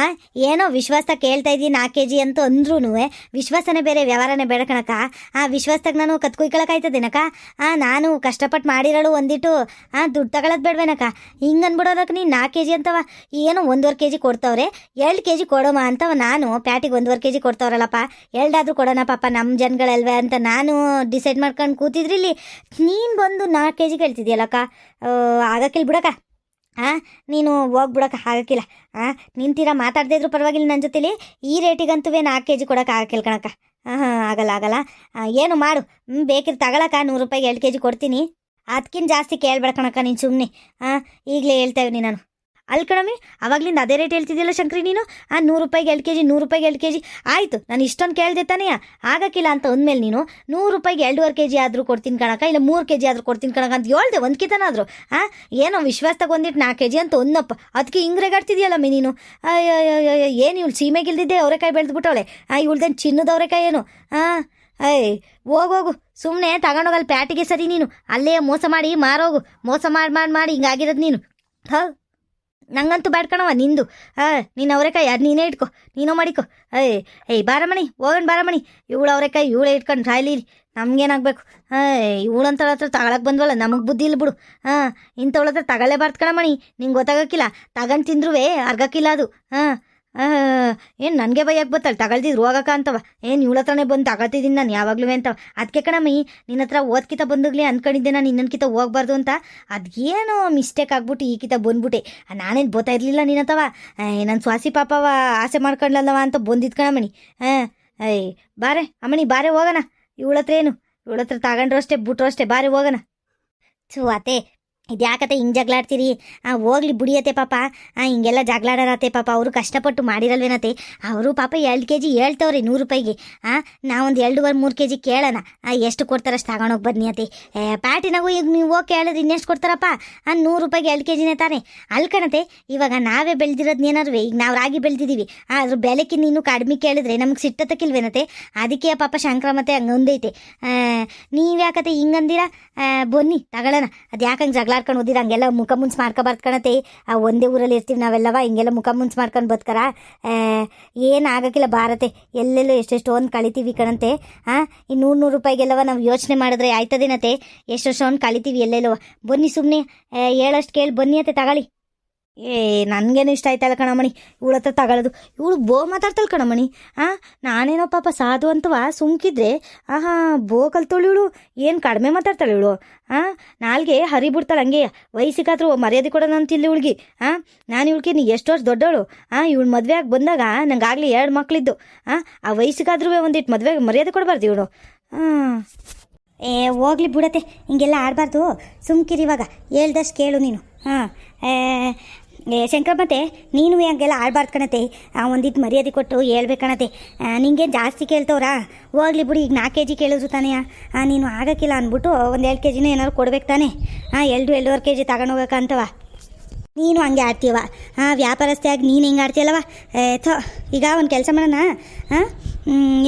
ಏನೋ ವಿಶ್ವಾಸದಾಗ ಕೇಳ್ತಾ ಇದ್ದೀನಿ 4 ಕೆ ಜಿ ಅಂತ ಅಂದ್ರೂ ವಿಶ್ವಾಸನೇ ಬೇರೆ ವ್ಯವಹಾರನೇ ಬೇಡ ಕಣಕ್ಕ. ವಿಶ್ವಾಸದಾಗ ನಾನು ಕತ್ಕೊಯ್ಕೊಳಕ್ಕಾಯ್ತದೇನಕ್ಕ? ನಾನು ಕಷ್ಟಪಟ್ಟು ಮಾಡಿರೋಳು ಒಂದಿಟ್ಟು ದುಡ್ಡು ತಗೊಳ್ಳೋದು ಬೇಡವೇನಕ್ಕ? ಹಿಂಗೆ ಅಂದ್ಬಿಡೋದಕ್ಕೆ ನೀನು 4 ಕೆ ಜಿ ಅಂತವ. ಏನೋ 1.5 ಕೆ ಜಿ ಕೊಡ್ತಾವ್ರೆ, 2 ಕೆ ಜಿ ಕೊಡೋಮ ಅಂತವ. ನಾನು ಪ್ಯಾಟಿಗೆ 1.5 ಕೆ ಜಿ ಕೊಡ್ತಾವ್ರಲ್ಲಪ್ಪ, 2 ಕೊಡೋಣ ಪಾಪ ನಮ್ಮ ಜನಗಳಲ್ವೇ ಅಂತ ನಾನು ಡಿಸೈಡ್ ಮಾಡ್ಕೊಂಡು ಕೂತಿದ್ರಿ. ಇಲ್ಲಿ ನೀನು ಬಂದು 4 ಕೆ ಜಿ ಕೇಳ್ತಿದ್ಯಲ್ಲಕ್ಕ. ಆಗಕ್ಕಿಲ್ಲ ಬಿಡಕ್ಕ. ನೀನು ಹೋಗ್ಬಿಡಕ್ಕ, ಆಗಕ್ಕಿಲ್ಲ. ನಿಂತೀರ ಮಾತಾಡದೇ ಇದ್ರು ಪರವಾಗಿಲ್ಲ ನನ್ನ ಜೊತೆಲಿ. ಈ ರೇಟಿಗಂತೂ 4 ಕೆ ಜಿ ಕೊಡೋಕೆ ಆಗಕ್ಕಿಲ್ಲ ಕಣಕ್ಕ. ಆಗಲ್ಲ. ಏನು ಮಾಡು, ಬೇಕಿದ್ರೆ ತಗೊಳಕ್ಕ. 100 ರೂಪಾಯಿಗೆ 2 ಕೆ ಜಿ ಕೊಡ್ತೀನಿ. ಅದಕ್ಕಿಂತ ಜಾಸ್ತಿ ಕೇಳ್ಬೇಡ ಕಣಕ್ಕ ನೀನು ಸುಮ್ಮನೆ. ಈಗಲೇ ಹೇಳ್ತಾ ಇವ್ನಿ ನಾನು. ಅಲ್ಲಿ ಕಣಮಿ, ಅವಾಗ್ಲಿಂದ ಅದೇ ರೇಟ್ ಹೇಳ್ತಿದ್ದಿಲ್ಲ ಶಂಕ್ರಿ ನೀನು. 100 ರೂಪಾಯಿಗೆ 2 ಕೆ ಜಿ, 100 ರೂಪಾಯಿಗೆ 2 ಕೆ ಜಿ ಆಯಿತು. ನಾನು ಇಷ್ಟೊಂದು ಕೇಳಿದೆ ತಾನೇ, ಆಗಕ್ಕಿಲ್ಲ ಅಂತ ಅಂದಮೇಲೆ ನೀನು 100 ರೂಪಾಯಿಗೆ 2.5 ಕೆ ಜಿ ಆದರೂ ಕೊಡ್ತೀನಿ ಕಣಕ್ಕ, ಇಲ್ಲ 3 ಕೆ ಜಿ ಆದರೂ ಕೊಡ್ತೀನಿ ಕಣಕ್ಕ ಅಂತ ಹೇಳ್ದೆ ಒಂದ್ಕಿತನಾದರೂ. ಏನೋ ವಿಶ್ವಾಸ ತಗೊಂಡಿಟ್ಟು 4 ಕೆ ಜಿ ಅಂತ ಒಂದಪ್ಪ, ಅದಕ್ಕೆ ಹಿಂಗೆ ರೇಗಾಡ್ತಿದ್ಯಲ್ಲ ಮೀ ನೀನು. ಏನು ಇವಳು ಸೀಮೆಗಿಲ್ದಿದ್ದೆ ಅವರೆಕಾಯಿ ಬೆಳೆದ್ಬಿಟ್ಟವಳೆ. ಇವಳ್ದೇನು ಚಿನ್ನದ ಅವರೆಕಾಯಿ ಏನು? ಹೋಗೋಗು ಸುಮ್ಮನೆ ತಗೊಂಡೋಗಲ್ಲಿ ಪ್ಯಾಟಿಗೆ ಸರಿ. ನೀನು ಅಲ್ಲೇ ಮೋಸ ಮಾಡಿ ಮಾರೋಗು. ಮೋಸ ಮಾಡಿ ಹಿಂಗಾಗಿರೋದು ನೀನು. ನಂಗಂತೂ ಬೇಡ್ಕಣವ ನಿಂದು. ನೀನು ಅವರೆಕಾಯಿ ಅದು ನೀನೇ ಇಟ್ಕೊ, ನೀನೋ ಮಾಡಿಕೊ. ಬಾರಮಣಿ ಹೋಗೋಣ, ಬಾರಮಣಿ. ಇವಳು ಅವರೆಕಾಯಿ ಇವಳೇ ಇಟ್ಕೊಂಡು ರಾಯ್ಲಿ, ನಮ್ಗೇನಾಗಬೇಕು? ಇವಳಂತ ಹತ್ರ ತಗೊಳಕ್ಕೆ ಬಂದ್ವಲ್ಲ, ನಮಗೆ ಬುದ್ಧಿ ಇಲ್ಲ ಬಿಡು. ಇಂಥವಳ ಹತ್ರ ತಗೊಳ್ಳೇಬಾರ್ದು ಕಣಮಣಿ, ನಿಂಗೆ ಗೊತ್ತಾಗಕ್ಕಿಲ್ಲ. ತಗೊಂಡು ತಿಂದ್ರೂ ಅರ್ಗಕ್ಕಿಲ್ಲ ಅದು. ಏನು ನನಗೆ ಬೈಯಕ್ಕೆ ಬತ್ತಲ್ಲ ತಗೊಳ್ತಿದ್ರು ಹೋಗಕ್ಕ ಅಂತವ. ಏನು ಇವಳ ಹತ್ರನೇ ಬಂದು ತಗೊಳ್ತಿದ್ದೀನಿ ನಾನು ಯಾವಾಗಲೂ ಅಂತವ. ಅದಕ್ಕೆ ಕಣಮ್ಮಿ ನಿನ್ನ ಹತ್ರ ಓದ್ಕಿತ ಬಂದಾಗಲೇ ಅಂದ್ಕೊಂಡಿದ್ದೆ ನಾನು ಇನ್ನೊಂದ್ಕಿತ ಹೋಗ್ಬಾರ್ದು ಅಂತ. ಅದೇನೋ ಮಿಸ್ಟೇಕ್ ಆಗ್ಬಿಟ್ಟು ಈಕಿತ ಬಂದ್ಬಿಟ್ಟೆ. ನಾನೇನು ಬೋತಾ ಇರಲಿಲ್ಲ ನಿನ್ನತ್ತವ. ನನ್ನ ಸ್ವಾಸಿ ಪಾಪವ ಆಸೆ ಮಾಡ್ಕೊಂಡ್ಲಲ್ಲವ ಅಂತ ಬಂದಿದ್ದು ಕಣಮಣಿ. ಬಾರೆ ಅಮ್ಮಣಿ, ಬಾರೆ ಹೋಗೋಣ. ಇವಳ ಹತ್ರ ಏನು, ಇವಳ ಹತ್ರ ತಗೊಂಡ್ರು ಅಷ್ಟೇ ಬಿಟ್ರು ಅಷ್ಟೇ. ಬಾರೆ ಹೋಗೋಣ. ಅತ್ತೆ ಇದ್ಯಾಕತ್ತೆ ಹಿಂಗೆ ಜಗಳಾಡ್ತೀರಿ? ಹೋಗ್ಲಿ ಬಿಡಿಯತ್ತೆ ಪಾಪ. ಹಿಂಗೆಲ್ಲ ಜಗಳಾಡರತ್ತೆ ಪಾಪ. ಅವರು ಕಷ್ಟಪಟ್ಟು ಮಾಡಿರಲ್ವೇನತ್ತೆ. ಅವರು ಪಾಪ 2 ಕೆ ಜಿ ಹೇಳ್ತವ್ರಿ 100 ರೂಪಾಯಿಗೆ. ನಾವೊಂದು 2.5-3 ಕೆ ಜಿ ಕೇಳೋಣ. ಎಷ್ಟು ಕೊಡ್ತಾರಷ್ಟು ತಗೊಂಡೋಗಿ ಬನ್ನಿ ಅತ್ತೆ. ಪ್ಯಾಟಿನಾಗೂ ಈಗ ನೀವು ಹೋಗಿ ಕೇಳಿದ್ರೆ ಇನ್ನೆಷ್ಟು ಕೊಡ್ತಾರಪ್ಪ? 100 ರೂಪಾಯಿಗೆ 2 ಕೆ ಜಿನೇ ತಾನೆ. ಅಲ್ಲಿ ಕಣತೆ, ಇವಾಗ ನಾವೇ ಬೆಳೆದಿರೋದ್ನೇನಾರು, ಈಗ ನಾವು ರಾಗಿ ಬೆಳೆದಿದ್ದೀವಿ, ಅದ್ರ ಬೆಲೆಕ್ಕಿಂತ ಇನ್ನೂ ಕಡಿಮೆ ಕೇಳಿದ್ರೆ ನಮಗೆ ಸಿಟ್ಟತಕ್ಕಿಲ್ವೇನತ್ತೆ? ಅದಕ್ಕೆ ಪಾಪ ಶಂಕ್ರಮತೆ ಹಂಗೊಂದೈತೆ. ನೀವ್ಯಾಕತ್ತೆ ಹಿಂಗಂದಿರ? ಬನ್ನಿ ತಗೊಳ್ಳೋಣ. ಅದು ಯಾಕಂಗೆ ಜಗಳಾಡ್ಕೊಂಡು ಓದಿರ? ಹಂಗೆಲ್ಲ ಮುಖ ಮುನ್ಸ್ ಮಾಡ್ಕೊಬಾರ್ದು ಕಣತೆ. ಒಂದೇ ಊರಲ್ಲಿ ಇರ್ತೀವಿ ನಾವೆಲ್ಲವ, ಹಿಂಗೆಲ್ಲ ಮುಖ ಮುನ್ಸ್ ಮಾಡ್ಕೊಂಡು ಬದುಕರ ಏನು ಆಗಕ್ಕಿಲ್ಲ. ಭಾರತೆ ಎಲ್ಲೆಲ್ಲೋ ಎಷ್ಟೆಷ್ಟೊಂದು ಕಳಿತೀವಿ ಕಣಂತೆ. ಈ 100 ರೂಪಾಯಿಗೆಲ್ಲವ ನಾವು ಯೋಚನೆ ಮಾಡಿದ್ರೆ ಆಯ್ತದೇನತೆ? ಎಷ್ಟೆಷ್ಟೊಂದು ಕಳಿತೀವಿ ಎಲ್ಲೆಲ್ಲೋ. ಬನ್ನಿ ಸುಮ್ಮನೆ ಹೇಳಷ್ಟು ಕೇಳಿ ಬನ್ನಿ ಅತ್ತೆ ತಗೊಳ್ಳಿ. ನನಗೇನು ಇಷ್ಟ ಆಯ್ತಲ್ಲ ಕಣಮಣಿ ಇವಳ ಹತ್ರ ತಗೊಳ್ಳೋದು. ಇವಳು ಮಾತಾಡ್ತಾಳೆ ಕಣಮಣಿ. ನಾನೇನೋ ಪಾಪ ಸಾಧು ಅಂತವ ಸುಮ್ಕಿದ್ರೆ ಬೋ ಕಲ್ತೋಳು ಇವಳು. ಏನು ಕಡಿಮೆ ಮಾತಾಡ್ತಾಳೆ ಇವಳು. ನಾಲ್ಗೆ ಹರಿಬಿಡ್ತಾಳೆ ಹಂಗೆ. ವಯಸ್ಸಿಗಾದ್ರೂ ಮರ್ಯಾದೆ ಕೊಡೋಣ ಅಂತಿಲ್ಲ ಇವಳಿಗೆ. ನಾನು ಇವಳಿಗೆ ನೀ ಎಷ್ಟು ವರ್ಷ ದೊಡ್ಡವಳು. ಇವಳು ಮದುವೆ ಆಗಿ ಬಂದಾಗ ನಂಗೆ ಆಗಲಿ 2 ಮಕ್ಕಳಿದ್ದು. ಆ ವಯಸ್ಸಿಗಾದ್ರೂ ಒಂದಿಟ್ಟು ಮದುವೆಗೆ ಮರ್ಯಾದೆ ಕೊಡಬಾರ್ದು ಇವಳು. ಹೋಗ್ಲಿ ಬಿಡತ್ತೆ, ಹಿಂಗೆಲ್ಲ ಆಡಬಾರ್ದು. ಸುಮ್ಕಿರಿ, ಇವಾಗ ಹೇಳ್ದಷ್ಟು ಕೇಳು ನೀನು. ಶಂಕರಮ್ಮತೆ ನೀನು ಹಂಗೆಲ್ಲ ಆಡಬಾರ್ದು ಕಣತೆ. ಒಂದಿಟ್ಟು ಮರ್ಯಾದೆ ಕೊಟ್ಟು ಹೇಳ್ಬೇಕಣತೆ. ನಿಂಗೇನು ಜಾಸ್ತಿ ಕೇಳ್ತವ್ರಾ? ಹೋಗ್ಲಿ ಬಿಡಿ, ಈಗ 4 ಕೆ ಜಿ ಕೇಳಿದ್ರು ತಾನೇ. ನೀನು ಆಗಕ್ಕಿಲ್ಲ ಅಂದ್ಬಿಟ್ಟು ಒಂದು 2 ಕೆ ಜಿನ ಏನಾದ್ರು ಕೊಡ್ಬೇಕು ತಾನೆ. 2-2.5 ಕೆ ಜಿ ತಗೊಂಡೋಗಕ್ಕಂತವ. ನೀನು ಹಂಗೆ ಆಡ್ತೀವ. ವ್ಯಾಪಾರಸ್ಥೆಯಾಗಿ ನೀನು ಹಿಂಗೆ ಆಡ್ತೀಯಲ್ಲವ. ಈಗ ಒಂದು ಕೆಲಸ ಮಾಡೋಣ.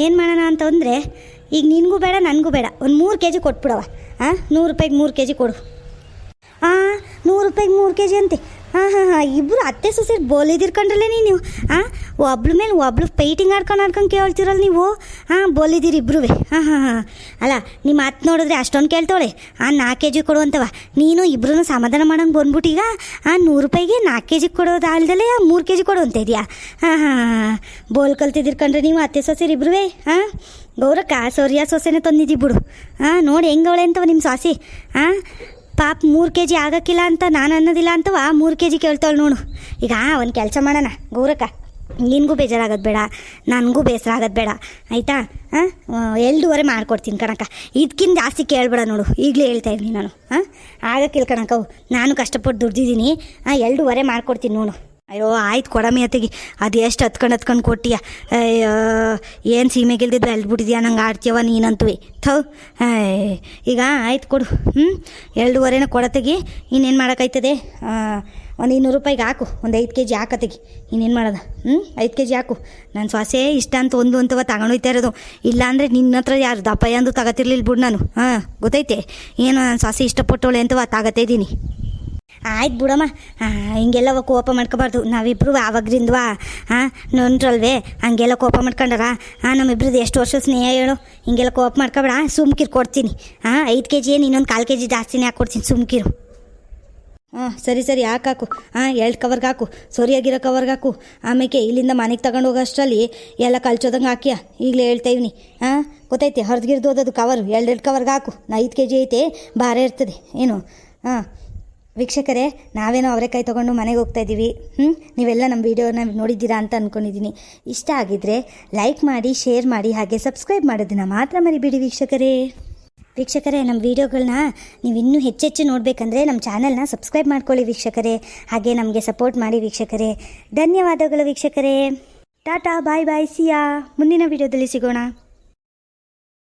ಏನು ಮಾಡೋಣ ಅಂತಂದರೆ, ಈಗ ನಿನಗೂ ಬೇಡ ನನಗೂ ಬೇಡ, ಒಂದು 3 ಕೆ ಜಿ ಕೊಟ್ಬಿಡವ. 100 ರೂಪಾಯಿಗೆ 3 ಕೆ ಜಿ ಕೊಡು. 100 ರೂಪಾಯಿಗೆ 3 ಕೆ ಜಿ ಅಂತೆ. ಇಬ್ಬರು ಅತ್ತೆ ಸೊಸೆ ಬೋಲಿದಿರ್ಕೊಂಡ್ರಲ್ಲೇ ನೀವು. ಒಬ್ಳ ಮೇಲೆ ಒಬ್ಳು ಪೈಟಿಂಗ್ ಆಡ್ಕೊಂಡು ಕೇಳ್ತಿರಲ್ಲ ನೀವು. ಬೋಲಿದಿರಿ ಇಬ್ರು. ಅಲ್ಲ ನಿಮ್ಮ ಮಾತು ನೋಡಿದ್ರೆ ಅಷ್ಟೊಂದು ಕೇಳ್ತಾವಳೆ. 4 ಕೆ ಜಿ ಕೊಡುವಂತವ. ನೀನು ಇಬ್ರು ಸಮಾಧಾನ ಮಾಡೋಂಗೆ ಬಂದ್ಬಿಟ್ಟೀಗ 100 ರೂಪಾಯಿಗೆ 4 ಕೆ ಜಿ ಕೊಡೋದು ಅಲ್ದಲೇ 3 ಕೆ ಜಿ ಕೊಡು ಅಂತ ಇದೆಯಾ? ಬೋಲ್ ಕಲ್ತಿದ್ದಿರ್ಕೊಂಡ್ರೆ ನೀವು ಅತ್ತೆ ಸೊಸೆರು ಇಬ್ರು. ಗೌರಕ್ಕ ಸೊರಿಯ ಸೊಸೆನೇ ತಂದಿದ್ದೀವಿ ಬಿಡು. ನೋಡಿ ಹೆಂಗವಳೆ ಅಂತವ ನಿಮ್ಮ ಸಾಸಿ. ಪಾಪ 3 ಕೆ ಜಿ ಆಗಕ್ಕಿಲ್ಲ ಅಂತ ನಾನು ಅನ್ನೋದಿಲ್ಲ ಅಂತವ 3 ಕೆ ಜಿ ಕೇಳ್ತಾಳೆ ನೋಡು. ಈಗ ಒಂದು ಕೆಲಸ ಮಾಡೋಣ ಗೌರಕ್ಕ, ನಿನಗೂ ಬೇಜಾರಾಗೋದು ಬೇಡ, ನನಗೂ ಬೇಸರ ಆಗೋದು ಬೇಡ, ಆಯಿತಾ? 2.5 ಮಾಡ್ಕೊಡ್ತೀನಿ ಕಣಕ್ಕ. ಇದಕ್ಕಿಂತ ಜಾಸ್ತಿ ಕೇಳಬೇಡ ನೋಡು, ಈಗಲೇ ಹೇಳ್ತಾ ಇದ್ದೀನಿ ನಾನು. ಆಗಕ್ಕಿಲ್ಲ ಕಣಕ್ಕವು, ನಾನು ಕಷ್ಟಪಟ್ಟು ದುಡ್ದಿದ್ದೀನಿ. 2.5 ಮಾಡ್ಕೊಡ್ತೀನಿ ನೋಡು. ಅಯ್ಯೋ ಆಯ್ತು ಕೊಡಮಿ ಅತ್ತಿಗೆ. ಅದು ಎಷ್ಟು ಹತ್ಕೊಂಡು ಕೊಟ್ಟಿಯ. ಏನು ಸೀಮೆಗಿಲ್ದಿದ್ದು ಎಲ್ಬಿಟ್ಟಿದ್ಯಾ ನಂಗೆ ಆಡ್ತೀಯವ ನೀನಂತೂ. ಈಗ ಆಯ್ತು ಕೊಡು. 2.5 ಕೊಡತೆಗಿ ಇನ್ನೇನು ಮಾಡೋಕ್ಕಾಯ್ತದೆ. ಒಂದು 200 ರೂಪಾಯಿಗೆ ಹಾಕು, ಒಂದು 5 kg ಹಾಕತ್ತಿಗೆ. ಇನ್ನೇನು ಮಾಡೋದ? 5 kg ಹಾಕು. ನಾನು ಸೊಸೆ ಇಷ್ಟ ಅಂತ ಒಂದು ಅಂತವ ತಗೊಂಡೋಯ್ತಾ ಇರೋದು. ಇಲ್ಲಾಂದರೆ ನಿನ್ನ ಹತ್ರ ಯಾರು ದಪ್ಪಯ್ಯ ಅಂದು ತಗೋತಿರ್ಲಿಲ್ಲ ಬಿಡು ನಾನು. ಗೊತ್ತೈತೆ ಏನು ನಾನು ಸೊಸೆ ಇಷ್ಟಪಟ್ಟವಳೆ ಅಂತವ ತಗೋತಾ ಇದ್ದೀನಿ. ಆಯ್ತು ಬಿಡಮ್ಮ, ಹಿಂಗೆಲ್ಲ ಕೋಪ ಮಾಡ್ಕೋಬಾರ್ದು. ನಾವಿಬ್ಬರು ಆವಾಗ್ರಿಂದವಾ ನೋಡ್ರಲ್ವೇ, ಹಂಗೆಲ್ಲ ಕೋಪ ಮಾಡ್ಕೊಂಡಾರ. ನಮ್ಮಿಬ್ರದ್ದು ಎಷ್ಟು ವರ್ಷ ಸ್ನೇಹ ಹೇಳು. ಹಿಂಗೆಲ್ಲ ಕೋಪ ಮಾಡ್ಕೊಬೇಡ, ಸುಮ್ಕಿರು ಕೊಡ್ತೀನಿ. 5 kg ಏನು ಇನ್ನೊಂದು 1/4 kg ಜಾಸ್ತಿನೇ ಹಾಕ್ಕೊಡ್ತೀನಿ, ಸುಮ್ಕಿರು. ಸರಿ ಹಾಕು. 2 ಕವರ್ಗೆ ಹಾಕು, ಸರಿಯಾಗಿರೋ ಕವರ್ಗೆ ಹಾಕು. ಆಮೇಲೆ ಇಲ್ಲಿಂದ ಮನೆಗೆ ತಗೊಂಡು ಹೋಗೋಷ್ಟರಲ್ಲಿ ಎಲ್ಲ ಕಲ್ಚೋದಂಗೆ ಹಾಕಿಯ. ಈಗಲೇ ಹೇಳ್ತಾ ಇವ್ನಿ. ಗೊತ್ತೈತೆ, ಹೊರದ್ಗಿರ್ದು ಓದೋದು ಕವರು 2 ಕವರ್ಗೆ ಹಾಕು. 5 kg ಐತೆ, ಭಾರ ಇರ್ತದೆ ಏನು. ವೀಕ್ಷಕರೇ, ನಾವೇನೋ ಅವರೆಕಾಯಿ ತೊಗೊಂಡು ಮನೆಗೆ ಹೋಗ್ತಾ ಇದ್ದೀವಿ. ನೀವೆಲ್ಲ ನಮ್ಮ ವೀಡಿಯೋನ ನೋಡಿದ್ದೀರಾ ಅಂತ ಅಂದ್ಕೊಂಡಿದ್ದೀನಿ. ಇಷ್ಟ ಆಗಿದ್ದರೆ ಲೈಕ್ ಮಾಡಿ, ಶೇರ್ ಮಾಡಿ, ಹಾಗೆ ಸಬ್ಸ್ಕ್ರೈಬ್ ಮಾಡೋದನ್ನು ಮಾತ್ರ ಮರಿಬೇಡಿ ವೀಕ್ಷಕರೇ. ನಮ್ಮ ವೀಡಿಯೋಗಳನ್ನ ನೀವು ಇನ್ನೂ ಹೆಚ್ಚೆಚ್ಚು ನೋಡಬೇಕಂದ್ರೆ ನಮ್ಮ ಚಾನಲ್ನ ಸಬ್ಸ್ಕ್ರೈಬ್ ಮಾಡ್ಕೊಳ್ಳಿ ವೀಕ್ಷಕರೇ. ಹಾಗೆ ನಮಗೆ ಸಪೋರ್ಟ್ ಮಾಡಿ ವೀಕ್ಷಕರೇ. ಧನ್ಯವಾದಗಳು ವೀಕ್ಷಕರೇ. ಟಾಟಾ, ಬಾಯ್, ಸಿಯಾ. ಮುಂದಿನ ವೀಡಿಯೋದಲ್ಲಿ ಸಿಗೋಣ.